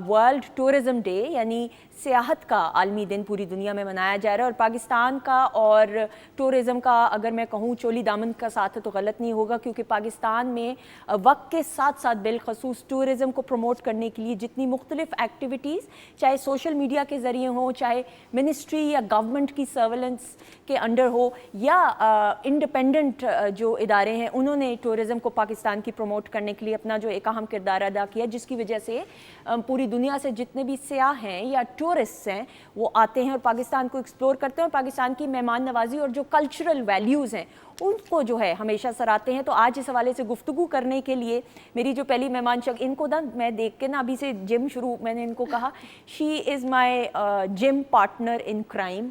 वर्ल्ड टूरिज़म डे यानी सियाहत का आलमी दिन पूरी दुनिया में मनाया जा रहा है और पाकिस्तान का और टूरिज़म का अगर मैं कहूँ चोली दामन का साथ है तो गलत नहीं होगा, क्योंकि पाकिस्तान में वक्त के साथ साथ बिलखसूस टूरिज़म को प्रमोट करने के लिए जितनी मुख्तलिफ एक्टिविटीज़, चाहे सोशल मीडिया के ज़रिए हो, चाहे मिनिस्ट्री या गवर्नमेंट की सर्वेलेंस के अंडर हो, या इंडिपेंडेंट जो इदारे हैं, उन्होंने टूरिज़म को पाकिस्तान की प्रमोट करने के लिए अपना जो एक अहम किरदार अदा किया, जिसकी वजह से पूरी दुनिया से जितने भी सियाह हैं या टूरिस्ट हैं वो आते हैं और पाकिस्तान को एक्सप्लोर करते हैं और पाकिस्तान की मेहमान नवाजी और जो कल्चरल वैल्यूज़ हैं उनको जो है हमेशा सराहते हैं। तो आज इस हवाले से गुफ्तगू करने के लिए मेरी जो पहली मेहमान शख्स, इनको ना मैं देख के ना अभी से जिम शुरू, मैंने इनको कहा she is my gym partner in crime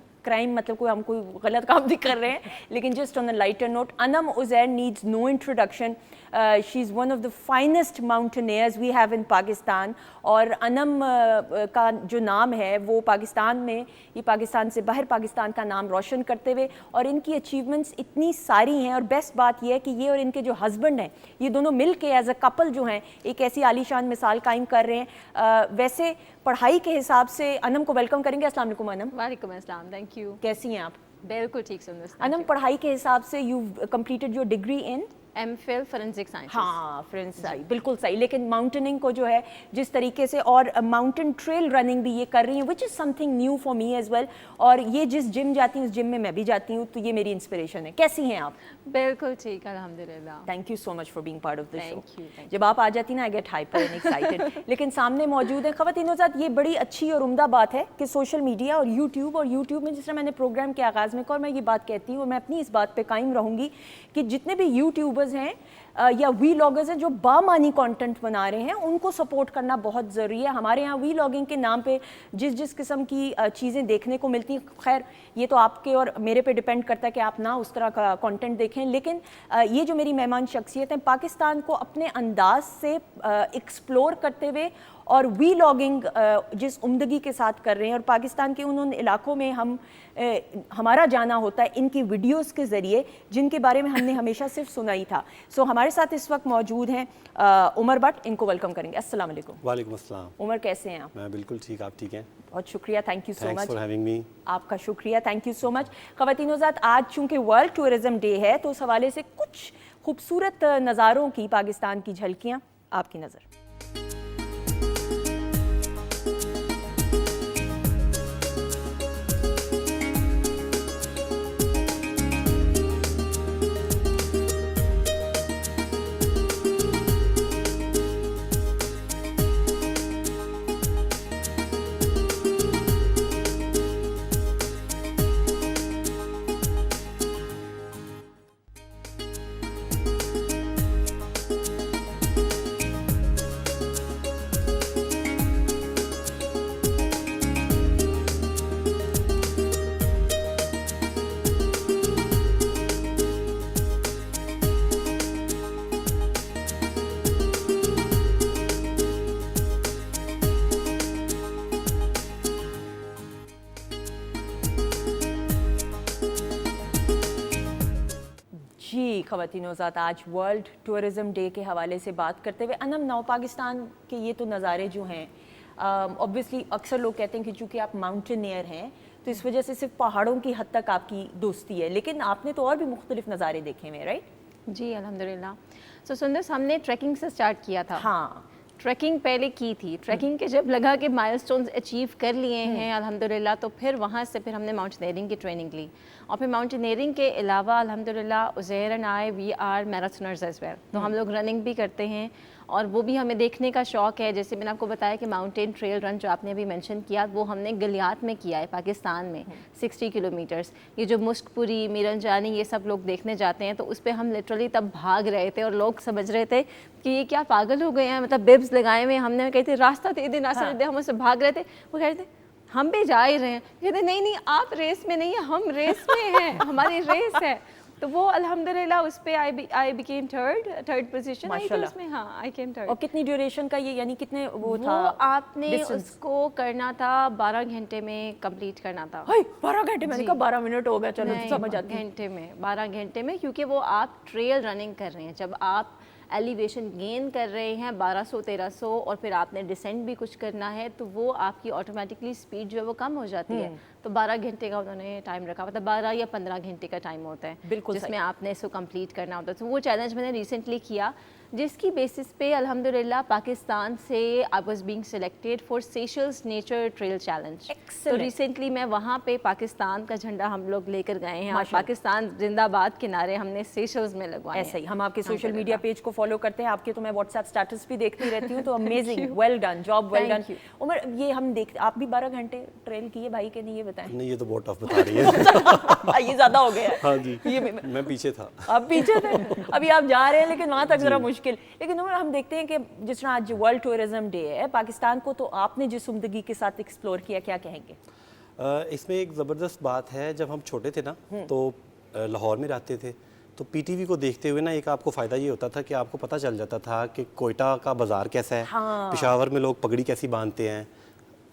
मतलब कोई हम कोई गलत काम नहीं कर रहे हैं, लेकिन just on a lighter note, Anam Uzair needs no introduction. She is one of the finest mountaineers we have in Pakistan. और अनम का जो नाम है वो पाकिस्तान में, ये पाकिस्तान से बाहर पाकिस्तान का नाम रोशन करते हुए, और इनकी अचीवमेंट्स इतनी सारी हैं। और बेस्ट बात यह है कि ये और इनके जो हस्बैंड हैं, ये दोनों मिल के एज अ कपल जो हैं एक ऐसी आलीशान मिसाल कायम कर रहे हैं। वैसे पढ़ाई के हिसाब से अनम को वेलकम करेंगे। अस्सलाम वालेकुम अनम। वालेकुम अस्सलाम, थैंक यू। कैसी हैं आप? बिल्कुल ठीक सुंदर। अनम, पढ़ाई के हिसाब से you completed your degree in MPhil forensic science. हाँ, फोरेंसिक, बिल्कुल सही। लेकिन माउंटेनिंग को जो है जिस तरीके से, और माउंटेन ट्रेल रनिंग भी ये कर रही हैं, which is something new for me as well. और ये जिस जिम जाती हूँ उस जिम में मैं भी जाती हूँ, तो ये मेरी इंस्पिरेशन है। कैसी हैं आप? बिल्कुल ठीक, अल्हम्दुलिल्लाह। Thank you so much for being part of the show. Thank you. जब आप आ जाती ना, I get hyper and excited. लेकिन सामने मौजूद है ख़वातीनों साथ, ये बड़ी अच्छी और उम्दा बात है कि सोशल मीडिया और यूट्यूब में, जिस तरह मैंने प्रोग्राम के आगाज़ में कहा, और मैं ये बात कहती हूँ और मैं अपनी इस बात पर कायम रहूँगी कि जितने भी यूट्यूबर्स हैं या वी लॉगर्स हैं जो बामानी कंटेंट बना रहे हैं, उनको सपोर्ट करना बहुत ज़रूरी है। हमारे यहाँ वी लॉगिंग के नाम पे जिस किस्म की चीज़ें देखने को मिलती हैं, खैर ये तो आपके और मेरे पे डिपेंड करता है कि आप ना उस तरह का कंटेंट देखें, लेकिन ये जो मेरी मेहमान शख्सियत हैं पाकिस्तान को अपने अंदाज से एक्सप्लोर करते हुए और वी लॉगिंग जिस उम्दगी के साथ कर रहे हैं, और पाकिस्तान के उन इलाकों में हमारा जाना होता है इनकी वीडियोस के ज़रिए, जिनके बारे में हमने हमेशा सिर्फ सुना ही था। सो हमारे साथ इस वक्त मौजूद हैं उमर भट्ट, इनको वेलकम करेंगे। अस्सलाम वालेकुम। वालेकुम अस्सलाम। उमर, कैसे हैं आप? मैं बिल्कुल ठीक, आप ठीक हैं? बहुत शुक्रिया, thank you so much for having me. आपका शुक्रिया, थैंक यू सो मच। ख़वातीनों ज़ात, आज चूँकि वर्ल्ड टूरिज़म डे है तो उस हवाले से कुछ खूबसूरत नज़ारों की, पाकिस्तान की झलकियाँ आपकी नज़र। जी ख़वातीनों ज़ात, आज वर्ल्ड टूरिज़म डे के हवाले से बात करते हुए, अनम, नौ पाकिस्तान के ये तो नज़ारे जो हैं, ऑब्वियसली अक्सर लोग कहते हैं कि चूँकि आप माउंटेनियर हैं तो इस वजह से सिर्फ पहाड़ों की हद तक आपकी दोस्ती है, लेकिन आपने तो और भी मुख्तलिफ नज़ारे देखे हुए, राइट? जी अल्हम्दुलिल्लाह। सो सुंदर, हमने ट्रैकिंग से स्टार्ट किया था। हाँ, ट्रैकिंग पहले की थी। ट्रैकिंग के जब लगा कि माइलस्टोन्स अचीव कर लिए हैं अल्हम्दुलिल्लाह, तो फिर वहाँ से फिर हमने माउंटेनियरिंग की ट्रेनिंग ली। और फिर माउंटेनियरिंग के अलावा अल्हम्दुलिल्लाह Uzair and I we are marathoners as well. तो हम लोग रनिंग भी करते हैं और वो भी हमें देखने का शौक़ है। जैसे मैंने आपको बताया कि माउंटेन ट्रेल रन जो आपने अभी मेंशन किया, वो हमने गलियात में किया है पाकिस्तान में 60 किलोमीटर्स। ये जो मुश्कपुरी, मीरंजानी, ये सब लोग देखने जाते हैं, तो उस पर हम लिटरली तब भाग रहे थे और लोग समझ रहे थे कि ये क्या पागल हो गए हैं, मतलब बिब्स लगाए हुए। हमने कही थी रास्ता दे दे, रास्ता दे दे, हम उससे भाग रहे थे। वो कह रहे थे हम भी जा ही रहे हैं। कहते नहीं नहीं, आप रेस में नहीं है, हम रेस में हैं, हमारी रेस है। तो वो अल्हम्दुलिल्लाह उस पे आई बिकेम थर्ड पोजीशन आई थी उसमें। हाँ, आई केम थर्ड। और कितनी ड्यूरेशन का ये, यानी कितने वो था? आपने distance? उसको करना था 12 घंटे में कंप्लीट करना था। 12 घंटे? मैंने कहा 12 मिनट हो गया, चलो नहीं, समझ आती है। घंटे में, 12 घंटे में, क्योंकि वो आप ट्रेल रनिंग कर रहे हैं। जब आप एलिवेशन गेन कर रहे हैं 1200-1300 और फिर आपने डिसेंट भी कुछ करना है, तो वो आपकी ऑटोमेटिकली स्पीड जो है वो कम हो जाती है। तो 12 घंटे का उन्होंने टाइम रखा, मतलब 12 या 15 घंटे का टाइम होता है, बिल्कुल जिसमें आपने इसको कंप्लीट करना होता है। तो वो चैलेंज मैंने रिसेंटली किया, जिसकी बेसिस पे अल्हम्दुलिल्लाह पाकिस्तान से I was being selected for Seychelles nature trail challenge. तो रिसेंटली मैं वहाँ पे पाकिस्तान का झंडा हम लोग लेकर गए हैं और पाकिस्तान जिंदाबाद के नारे हमने सेशल्स में लगवाए हैं। ऐसे ही हम आपके सोशल मीडिया पेज को फॉलो करते हैं, आपके तो मैं व्हाट्सएप स्टेटस भी देखती रहती हूँ। तो amazing, well done job, well done. Umar, ये हम देख, आप भी 12 घंटे ट्रेल किए भाई के नहीं, ये बताएं। नहीं, ये तो बहुत टफ बता रही है। ये ज्यादा हो गया। हाँ जी, ये मैं पीछे था। आप पीछे थे, अभी आप जा रहे हैं, लेकिन वहाँ तक जरा मुश्किल। लेकिन उमर, हम देखते हैं कि जिस तरह आज वर्ल्ड टूरिज्म डे है पाकिस्तान को, तो आपने जिस उम्दगी के साथ एक्सप्लोर किया, क्या कहेंगे? इसमें एक ज़बरदस्त बात है, जब हम छोटे थे ना तो लाहौर में रहते थे, तो पीटीवी को देखते हुए ना एक आपको फ़ायदा ये होता था कि आपको पता चल जाता था कि कोयटा का बाज़ार कैसा है, पेशावर में लोग पगड़ी कैसी बांधते हैं,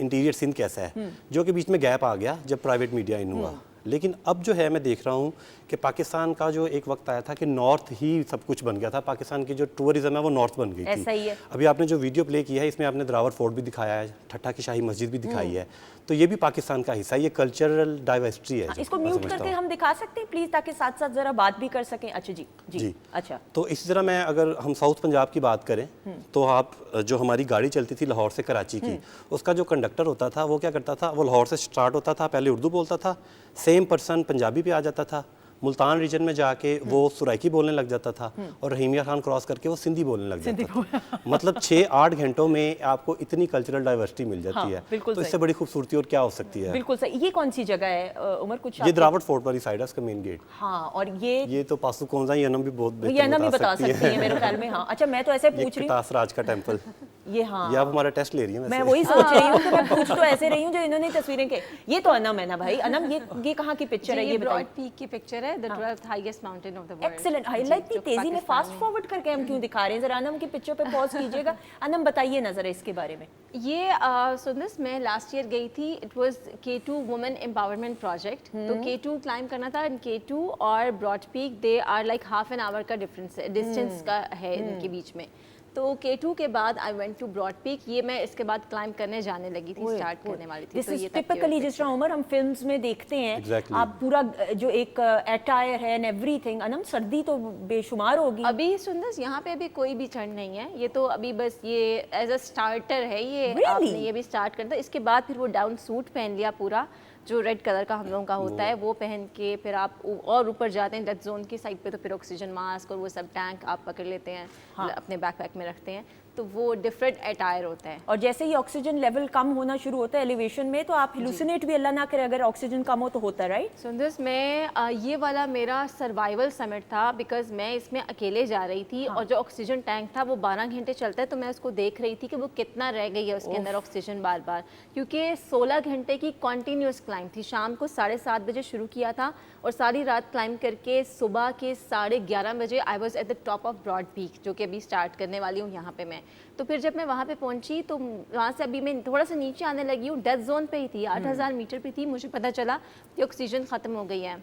इंटीरियर सिंध कैसा है, जो कि बीच में गैप आ गया जब प्राइवेट मीडिया इन हुआ। लेकिन अब जो है मैं देख रहा हूँ कि पाकिस्तान का जो एक वक्त आया था कि नॉर्थ ही सब कुछ बन गया था, पाकिस्तान की जो टूरिज्म है वो नॉर्थ बन गई थी। ऐसा ही है। अभी आपने जो वीडियो प्ले किया है, इसमें आपने द्रावर फोर्ट भी दिखाया है, ठट्ठा की शाही मस्जिद भी दिखाई है, तो ये भी पाकिस्तान का हिस्सा है, ये कल्चरल डाइवर्सिटी है। इसको म्यूट करके हम दिखा सकते हैं प्लीज, ताकि साथ साथ जरा बात भी कर सकें। अच्छा जी जी, अच्छा। तो इसी तरह मैं, अगर हम साउथ पंजाब की बात करें, तो आप जो हमारी गाड़ी चलती थी लाहौर से कराची की, उसका जो कंडक्टर होता था वो क्या करता था, वो लाहौर से स्टार्ट होता था, पहले उर्दू बोलता था, सेम पर्सन पंजाबी पे आ जाता था, मुल्तान रीजन में जाके वो सुराइकी बोलने लग जाता था, और रहीमिया खान क्रॉस करके वो सिंधी बोलने लग जाता था। मतलब 6-8 घंटों में आपको इतनी कल्चरल डाइवर्सिटी मिल जाती है। तो इससे बड़ी खूबसूरती और क्या हो सकती है। बिल्कुल सही। ये कौन सी जगह है उमर, कुछ? ये द्रावट फोर्ट वाली साइड है, उसका मेन गेट। हाँ, और ये तो पासु कौन सा, यनम भी बहुत बेहतर यनम भी बता सकती है मेरे ख्याल में। हाँ, अच्छा, मैं तो ऐसे पूछ रही हूँ, राज का टेंपल। ये हाँ, ये आप हमारा टेस्ट ले रही हैं। मैं वही सोच रही हूँ कि मैं पूछ तो ऐसे रही हूँ जो इन्होंने तस्वीरें के। ये तो अनम है ना भाई? अनम, ये कहाँ की पिक्चर है, ये ब्रॉड पीक की पिक्चर है, the 12th highest mountain of the world. Excellent highlight. इतनी तेजी में फास्ट फॉरवर्ड करके हम क्यों दिखा रहे हैं? जरा अनम की पिक्चर पे पॉज कीजिएगा। अनम, बताइए ना जरा इसके बारे में। ये सुंदस, मैं लास्ट ईयर गई थी, it was K2 women empowerment project. तो K2 क्लाइम करना था, एंड K2 और Broad Peak they are like half an hour का डिस्टेंस का है इनके बीच में। तो K2 के बाद I went to Broad Peak. ये मैं इसके बाद क्लाइम करने जाने लगी थी, स्टार्ट करने वाली थी। दिस इज टिपिकली जिस तरह उमर हम फिल्म्स में देखते हैं, आप पूरा जो एक अटायर है एंड एवरीथिंग। अनम, सर्दी तो बेशुमार होगी अभी। सुंदर, यहाँ पे अभी कोई भी ठंड नहीं है, ये तो अभी बस ये एज अ स्टार्टर है। ये आपने ये भी स्टार्ट करना, इसके बाद फिर वो डाउन सूट पहन लिया पूरा, जो रेड कलर का हम लोगों का होता है, वो पहन के फिर आप और ऊपर जाते हैं डेथ जोन की साइड पे, तो फिर ऑक्सीजन मास्क और वो सब टैंक आप पकड़ लेते हैं, अपने बैकपैक में रखते हैं, तो वो डिफरेंट अटायर होता है। और जैसे ही ऑक्सीजन लेवल कम होना शुरू होता है एलिवेशन में, तो आप हेलुसिनेट भी अल्लाह ना करे अगर ऑक्सीजन कम हो तो होता है, राइट? सुंदर, मैं ये वाला मेरा सर्वाइवल समिट था, बिकॉज मैं इसमें अकेले जा रही थी। और जो ऑक्सीजन टैंक था वो 12 घंटे चलता है, तो मैं उसको देख रही थी कि वो कितना रह गई है उसके अंदर ऑक्सीजन बार बार, क्योंकि 16 घंटे की कॉन्टीन्यूस क्लाइम थी। शाम को 7:30 बजे शुरू किया था और सारी रात क्लाइम करके सुबह के 11:30 बजे I was at the top of Broad Peak, जो कि अभी स्टार्ट करने वाली हूँ यहाँ पे मैं। तो फिर जब मैं वहाँ पे पहुँची, तो वहाँ से अभी मैं थोड़ा सा नीचे आने लगी हूँ, डेथ जोन पे ही थी, 8000 मीटर पे थी, मुझे पता चला कि ऑक्सीजन ख़त्म हो गई है।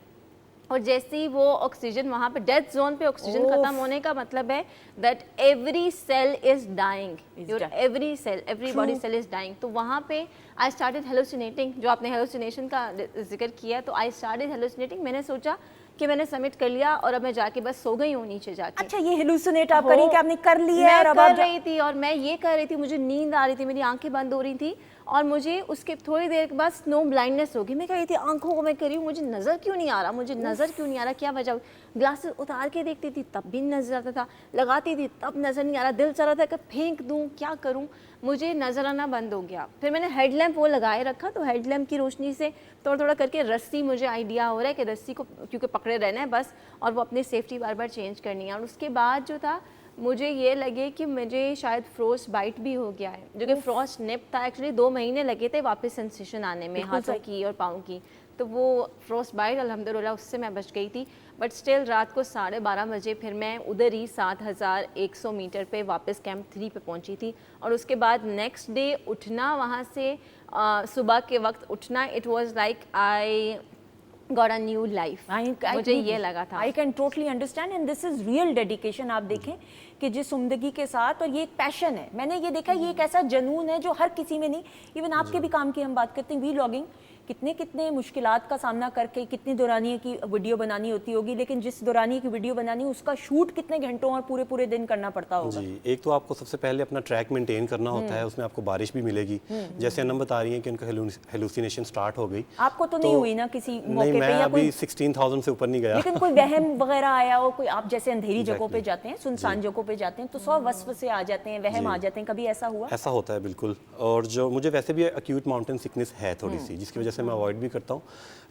और जैसे ही वो ऑक्सीजन वहाँ पे डेथ जोन पे ऑक्सीजन खत्म होने का मतलब है that every cell is dying, your every cell, every body cell is dying. तो वहाँ पे आई स्टार्टेड हेलुसिनेटिंग, जो आपने हेलुसिनेशन का जिक्र किया, तो आई स्टार्टेड हेलुसिनेटिंग। मैंने सोचा कि मैंने सबमिट कर लिया और अब मैं जाके बस सो गई हूँ नीचे जाके। अच्छा, ये हेलुसिनेट आप करें कि आपने कर लिया है मैं और अब कर आप रही थी और मैं ये कर रही थी, मुझे नींद आ रही थी, मेरी आंखें बंद हो रही थी और मुझे उसके थोड़ी देर के बाद स्नो ब्लाइंडनेस हो गई। मैं कह रही थी आंखों को मैं कह रही हूँ मुझे नज़र क्यों नहीं आ रहा, मुझे नज़र क्यों नहीं आ रहा, क्या वजह। ग्लासेस उतार के देखती थी तब भी नजर आता था, लगाती थी तब नज़र नहीं आ रहा, दिल चाह रहा था कि फेंक दूँ, क्या करूँ, मुझे नज़र आना बंद हो गया। फिर मैंने हेडलैम्प वो लगाए रखा, तो हेडलैम्प की रोशनी से थोड़ा थोड़ा करके रस्सी, मुझे आइडिया हो रहा है कि रस्सी को क्योंकि पकड़े रहना है बस, और वो अपनी सेफ्टी बार बार चेंज करनी है। और उसके बाद जो था मुझे ये लगे कि मुझे शायद फ्रोस्ट बाइट भी हो गया है, जो कि फ्रोस्ट निप था। एक्चुअली 2 महीने लगे थे वापस सेंसेशन आने में हाथों की और पाँव की, तो वो फ्रोस्ट बाइट अल्हम्दुलिल्लाह उससे मैं बच गई थी। बट स्टिल रात को 12:30 बजे फिर मैं उधर ही 7100 मीटर पे वापस कैंप 3 पे पहुंची थी। और उसके बाद नेक्स्ट डे उठना वहाँ से, सुबह के वक्त उठना, it was like I got a new life. मुझे ये लगा था। I can totally understand and this is real dedication. आप देखें कि जिस उम्दगी के साथ, और ये एक पैशन है, मैंने ये देखा, ये एक ऐसा जुनून है जो हर किसी में नहीं। इवन आपके भी काम की हम बात करते हैं, वी लॉगिंग, कितने मुश्किलात का सामना करके कितनी दौरानिए की वीडियो बनानी होती होगी, लेकिन जिस दौरानिए की वीडियो बनानी है उसका शूट कितने घंटों और पूरे पूरे दिन करना पड़ता होगा। जी, एक तो आपको सबसे पहले अपना ट्रैक मेंटेन करना होता है, उसमें आपको बारिश भी मिलेगी। जैसे अनम बता रही हैं कि उनका हेलुसिनेशन स्टार्ट हो गई। आपको तो नहीं हुई ना किसी मौके पे? मैं या अभी कोई 16,000 से ऊपर नहीं गया। लेकिन कोई वहम वगैरह आया हो, कोई आप जैसे अंधेरी जगहों पे जाते हैं, सुनसान जगहों पे जाते हैं, तो 100 वसवसे आ जाते हैं, वहम आ जाते हैं, कभी ऐसा हुआ? ऐसा होता है बिल्कुल। और जो मुझे वैसे भी एक्यूट माउंटेन सिकनेस है थोड़ी सी, जिसकी वजह से मैं अवॉइड भी करता हूँ।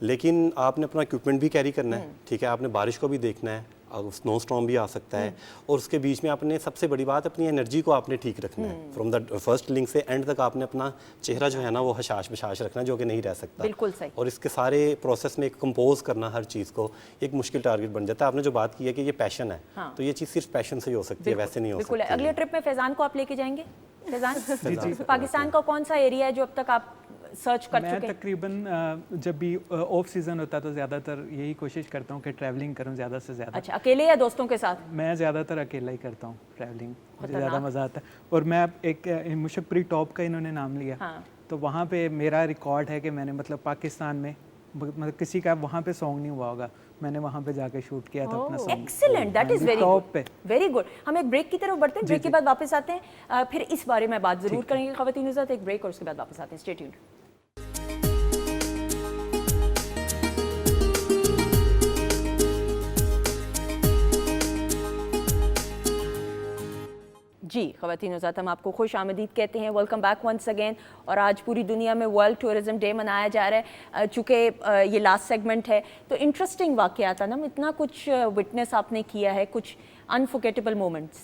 लेकिन आपने अपना इक्विपमेंट भी कैरी करना है, ठीक है, आपने बारिश को भी देखना है, स्नो स्टॉर्म भी आ सकता है, और उसके बीच में आपने सबसे बड़ी बात अपनी एनर्जी को आपने ठीक रखना है। फ्रॉम द फर्स्ट लिंक से एंड तक आपने अपना चेहरा जो है ना वो हशाश बशाश रखना है, जो कि नहीं रह सकता। बिल्कुल सही। और इसके सारे प्रोसेस में एक कंपोज करना हर चीज़ को एक मुश्किल टारगेट बन जाता है। आपने जो बात की है कि ये पैशन है, तो ये चीज़ सिर्फ पैशन से ही हो सकती है, वैसे नहीं हो सकती। अगले ट्रिप में फैजान को आप लेके जाएंगे? फैजान, पाकिस्तान का कौन सा एरिया है जो अब तक आप सर्च कर चुके हैं? मैं तकरीबन जब भी ऑफ सीज़न होता है तो ज़्यादातर यही कोशिश करता हूँ कि ट्रैवलिंग करूँ ज़्यादा से ज़्यादा। अच्छा, अकेले या दोस्तों के साथ? मैं ज़्यादातर अकेला ही करता हूँ ट्रैवलिंग, मुझे ज़्यादा मज़ा आता है। और मैं एक मुशक्करी टॉप का इन्होंने नाम लिया, तो वहाँ पे मेरा रिकॉर्ड है कि मैंने मतलब पाकिस्तान में मतलब किसी का वहाँ पे सॉन्ग नहीं हुआ होगा, मैंने वहाँ पे जाके शूट किया था अपना song. Excellent, that is very good, very good. हम एक ब्रेक की तरफ बढ़ते हैं, ब्रेक के बाद वापस आते हैं, फिर इस बारे में बात जरूर करेंगे ख़वातीन के साथ। एक ब्रेक और उसके बाद वापस आते हैं, स्टे ट्यून्ड। जी ख़वातीन हज़रात, हम आपको खुश आमदीद कहते हैं, वेलकम बैक वंस अगेन। और आज पूरी दुनिया में वर्ल्ड टूरिज़्म डे मनाया जा रहा है, चूँकि ये लास्ट सेगमेंट है, तो इंटरेस्टिंग वाक़यात था ना, इतना कुछ विटनेस आपने किया है, कुछ अनफॉरगेटेबल मोमेंट्स।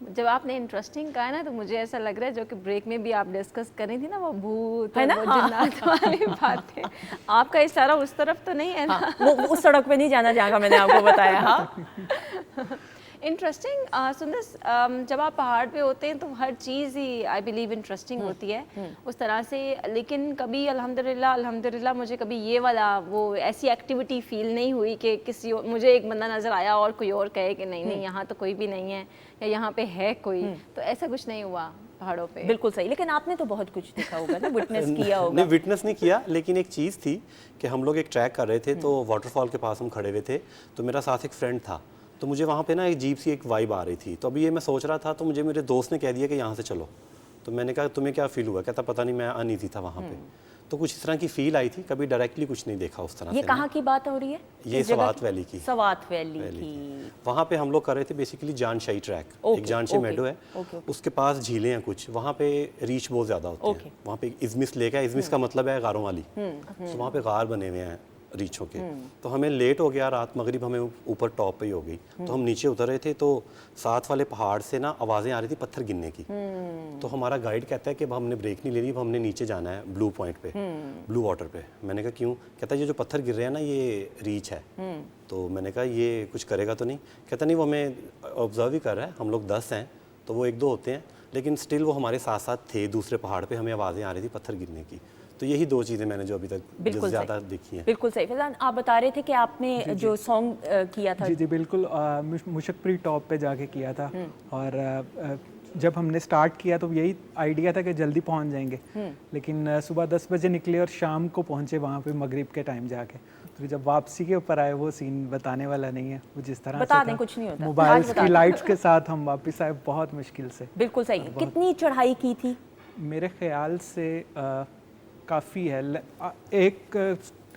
जब आपने इंटरेस्टिंग कहा ना, तो मुझे ऐसा लग रहा है जो कि ब्रेक में भी आप डिस्कस कर रही थी ना, वो भूत है ना, वो जिन्नात वाली बातें, आपका इशारा उस तरफ तो नहीं है ना? वो उस सड़क पे नहीं जाना जहाँ का मैंने आपको बताया। हाँ, इंटरेस्टिंग सुंदर, जब आप पहाड़ पे होते हैं तो हर चीज़ ही आई बिलीव इंटरेस्टिंग होती है उस तरह से। लेकिन कभी अल्हम्दुलिल्लाह मुझे कभी ये वाला वो ऐसी एक्टिविटी फील नहीं हुई कि किसी मुझे एक बंदा नज़र आया और कोई और कहे कि नहीं नहीं यहाँ तो कोई भी नहीं है या यहाँ पे है कोई, तो ऐसा कुछ नहीं हुआ पहाड़ों पे। बिल्कुल सही। लेकिन आपने तो बहुत कुछ देखा होगा ना, विटनेस किया होगा। नहीं, विटनेस नहीं किया, लेकिन एक चीज़ थी कि हम लोग एक ट्रैक कर रहे थे, तो वाटरफॉल के पास हम खड़े हुए थे, तो मेरा साथ एक फ्रेंड था, तो मुझे वहाँ पे ना एक अजीब सी एक वाइब आ रही थी। तो अभी ये मैं सोच रहा था, तो मुझे मेरे दोस्त ने कह दिया कि यहाँ से चलो, तो मैंने कहा तुम्हें क्या फील हुआ? कहता पता नहीं, मैं अनईजी था वहाँ पे। तो कुछ इस तरह की फील आई थी, कभी डायरेक्टली कुछ नहीं देखा उस तरह से। ये कहाँ की बात हो रही है? ये सवात वैली की। सवात वैली की। वहाँ पे हम लोग कर रहे थे बेसिकली जानशाही ट्रैक, एक जानशाही मेडो है, उसके पास झीलें हैं कुछ, वहाँ पे रीच बहुत ज़्यादा होती है। वहाँ पे इज़मिस लेक है, इज़मिस का मतलब है गारों वाली, तो वहाँ पे गार बने हुए हैं रीछों के। तो हमें लेट हो गया, रात मगरिब हमें ऊपर टॉप पे ही हो गई, तो हम नीचे उतर रहे थे, तो साथ वाले पहाड़ से ना आवाज़ें आ रही थी पत्थर गिरने की। तो हमारा गाइड कहता है कि अब हमने ब्रेक नहीं लेनी, अब हमने नीचे जाना है ब्लू पॉइंट पे, ब्लू वाटर पे। मैंने कहा क्यों? कहता है ये जो पत्थर गिर रहे हैं ना, ये रीच है। तो मैंने कहा ये कुछ करेगा तो नहीं? कहता नहीं, वो हमें ऑब्जर्व ही कर रहा है, हम लोग 10 हैं, तो वो 1-2 होते हैं, लेकिन स्टिल वो हमारे साथ साथ थे दूसरे पहाड़ पे, हमें आवाज़ें आ रही थी पत्थर गिरने की। तो यही 2 चीज़ें मैंने जो अभी तक ज़्यादा देखी हैं। बिल्कुल सही। फैजान, आप बता रहे थे कि आपने जो सॉन्ग किया था। जी बिल्कुल, मुशक्करी टॉप पे जाके किया था, और जब हमने स्टार्ट किया तो यही आइडिया था कि जल्दी पहुंच जाएंगे, लेकिन सुबह 10 बजे निकले और शाम को पहुंचे वहाँ पे मगरिब के टाइम जाके। फिर जब वापसी के ऊपर आए वो सीन बताने वाला नहीं है, वो जिस तरह बता से दें, था, कुछ नहीं होता। मोबाइल्स आज बता की दें। लाइट्स के साथ हम वापस आए बहुत मुश्किल से। बिल्कुल सही। कितनी चढ़ाई की थी? मेरे ख्याल से काफ़ी है। एक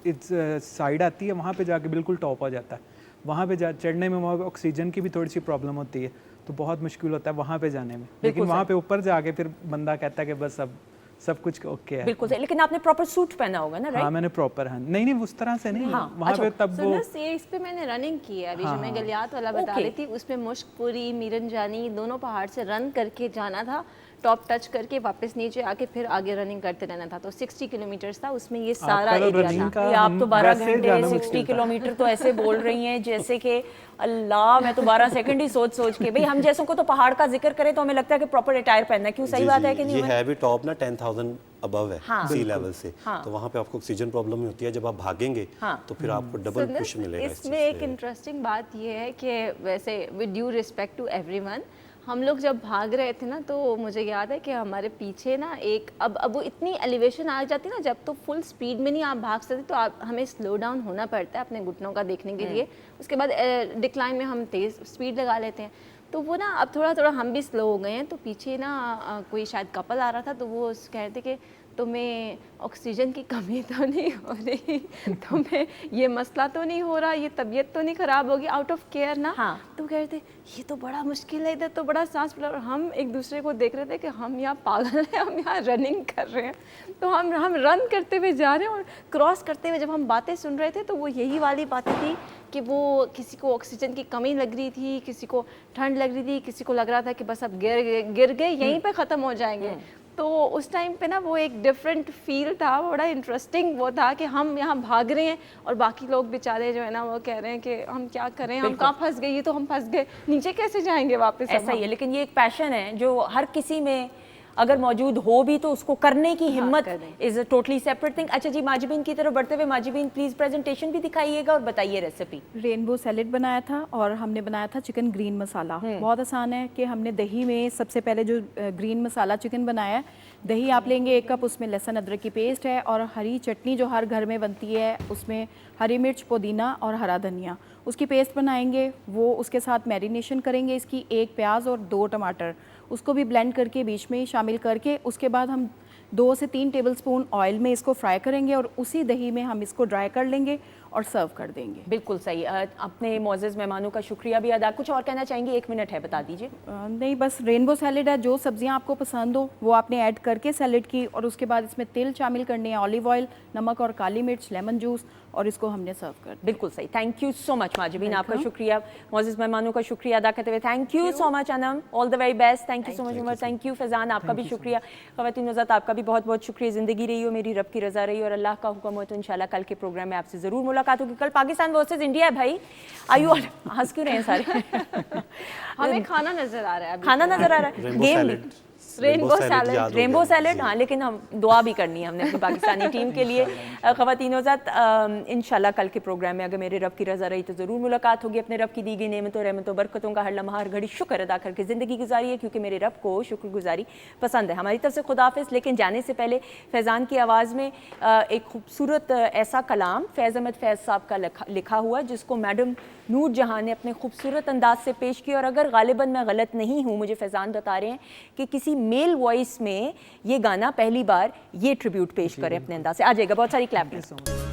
साइड आती है, वहाँ पे जाके बिल्कुल टॉप हो जाता है। वहाँ पे चढ़ने में वहाँ ऑक्सीजन की भी थोड़ी सी प्रॉब्लम होती है, तो बहुत मुश्किल होता है वहाँ पे जाने में। लेकिन वहाँ पे ऊपर जाके फिर बंदा कहता है कि बस अब सब कुछ ओके है। बिल्कुल सही। लेकिन आपने प्रॉपर सूट पहना होगा ना, राइट? हाँ मैंने प्रॉपर, हाँ नहीं उस तरह से नहीं, हाँ, वहाँ पे तब वो इस पे मैंने रनिंग की है अभी, जो मैं गलियात वाला बता ओके। रही थी, उसमें मुश्कपुरी, मीरन जानी दोनों पहाड़ से रन करके जाना था, टॉप टच करके वापस नीचे आके फिर आगे रनिंग करते रहना था। तो 60 किलोमीटर था, उसमें ये सारा तो एरिया रनिंग था। का ये आप तो 12 वैसे घंटे जाना 60 मुश्किल था। किलोमीटर तो ऐसे बोल रही हैं जैसे कि अल्लाह, मैं तो 12 सेकंड ही सोच के, भाई हम जैसों को तो पहाड़ का जिक्र करें तो हमें लगता है कि प्रॉपर अटायर पहनना है। क्यों, सही जी, बात जी, है कि नहीं? ये उमर? है भी टॉप ना 10,000 अबव है हाँ। सी लेवल से, तो वहाँ पे आपको ऑक्सीजन प्रॉब्लम ही होती है। जब आप भागेंगे तो फिर आपको डबल सुनो, पुश मिलेगा इस इसमें चीज़ एक से। इंटरेस्टिंग बात ये है कि वैसे with due respect to everyone, हम लोग जब भाग रहे थे ना, तो मुझे याद है कि हमारे पीछे ना एक अब वो इतनी एलिवेशन आ जाती है ना, जब तो फुल स्पीड में नहीं आप भाग सकते, तो आप हमें स्लो डाउन होना पड़ता है अपने घुटनों का देखने के लिए। उसके बाद डिक्लाइन में हम तेज़ स्पीड लगा लेते हैं। तो वो ना अब थोड़ा हम भी स्लो हो गए हैं। तो पीछे ना कोई शायद कपल आ रहा था, तो वो कह रहे थे कि तुम्हें ऑक्सीजन की कमी तो नहीं हो रही, तुम्हें ये मसला तो नहीं हो रहा, ये तबीयत तो नहीं ख़राब होगी, आउट ऑफ केयर ना। हाँ। तो कह रहे थे ये तो बड़ा मुश्किल है, इधर तो बड़ा सांस फूला। और हम एक दूसरे को देख रहे थे कि हम यहाँ पागल हैं, हम यहाँ रनिंग कर रहे हैं। तो हम रन करते हुए जा रहे हैं, और क्रॉस करते हुए जब हम बातें सुन रहे थे, तो वो यही वाली बातें थी कि वो किसी को ऑक्सीजन की कमी लग रही थी, किसी को ठंड लग रही थी, किसी को लग रहा था कि बस अब गिर गए, यहीं पे ख़त्म हो जाएंगे। तो उस टाइम पे ना वो एक डिफरेंट फील था, बड़ा इंटरेस्टिंग वो था कि हम यहाँ भाग रहे हैं और बाकी लोग बेचारे जो है ना वो कह रहे हैं कि हम क्या करें, हम कहाँ फंस गए, ये तो हम फंस गए, नीचे कैसे जाएंगे वापस। ऐसा ही है। लेकिन ये एक पैशन है जो हर किसी में अगर मौजूद हो भी, तो उसको करने की हिम्मत is a totally separate thing. अच्छा जी, माजिबीन की तरफ बढ़ते हुए, माजिबीन प्लीज प्रेजेंटेशन भी दिखाइएगा और बताइए रेसिपी। रेनबो सैलेड बनाया था और हमने बनाया था चिकन ग्रीन मसाला। बहुत आसान है कि हमने दही में सबसे पहले जो ग्रीन मसाला चिकन बनाया है, दही आप लेंगे 1 कप, उसमें लहसुन अदरक की पेस्ट है और हरी चटनी जो हर घर में बनती है, उसमें हरी मिर्च, पुदीना और हरा धनिया, उसकी पेस्ट बनाएंगे। वो उसके साथ मैरिनेशन करेंगे इसकी, 1 प्याज और 2 टमाटर, उसको भी ब्लेंड करके बीच में शामिल करके, उसके बाद हम 2 से 3 टेबलस्पून ऑयल में इसको फ्राई करेंगे और उसी दही में हम इसको ड्राई कर लेंगे और सर्व कर देंगे। बिल्कुल सही। अपने मोअज़्ज़ज़ मेहमानों का शुक्रिया भी अदा। कुछ और कहना चाहेंगे? 1 मिनट है, बता दीजिए। नहीं, बस रेनबो सैलेड है, जो सब्जियां आपको पसंद हो वो आपने ऐड करके सैलेड की, और उसके बाद इसमें तिल शामिल करने हैं, ऑलिव ऑयल, नमक और काली मिर्च, लेमन जूस, और इसको हमने सर्व कर दिया। बिल्कुल सही। Thank you so much Majibeen, आपका शुक्रिया। मोअज़्ज़ज़ मेहमानों का शुक्रिया अदा करते हुए thank you so much Anam, all the very best. Thank you so much Umar, thank you Faizan, आपका भी शुक्रिया। ख़वातीन नज़ात, आपका भी बहुत बहुत शुक्रिया। ज़िंदगी रही हो, मेरी रब की रज़ा रही और अल्लाह का हुक्म हो तो इंशाल्लाह कल के प्रोग्राम में आपसे ज़रूर मुलाकात होगी। कल पाकिस्तान वर्सेस इंडिया है भाई। आयु और हंस क्यों रहे हैं सारे? हमें खाना नजर आ रहा है, खाना नज़र आ रहा है, game rainbow salad, rainbow salad. हाँ, लेकिन हम दुआ भी करनी है हमने अपनी पाकिस्तानी टीम के लिए। ख़वातीन ज़ात, इंशाल्लाह कल के प्रोग्राम में अगर मेरे रब की रज़ा रही तो ज़रूर मुलाकात होगी। अपने रब की दी गई नेमतों, रहमतों, बरकतों का हर लम्हा, हर घड़ी शुक्र अदा करके ज़िंदगी गुजारी है, क्योंकि मेरे रब को शुक्रगुजारी पसंद है। हमारी तरफ से खुदाफिज़। लेकिन जाने से पहले फैज़ान की आवाज़ में एक खूबसूरत ऐसा कलाम फैज़ अहमद फैज़ साहब का लिखा हुआ, जिसको मैडम नूर जहां ने अपने खूबसूरत अंदाज से पेश किया। और अगर गालिबन मैं गलत नहीं हूँ, मुझे फैज़ान बता रहे हैं कि किसी मेल वॉइस में ये गाना पहली बार ये ट्रिब्यूट पेश करे अपने अंदाज से। आ जाएगा, बहुत सारी क्लैपिंग।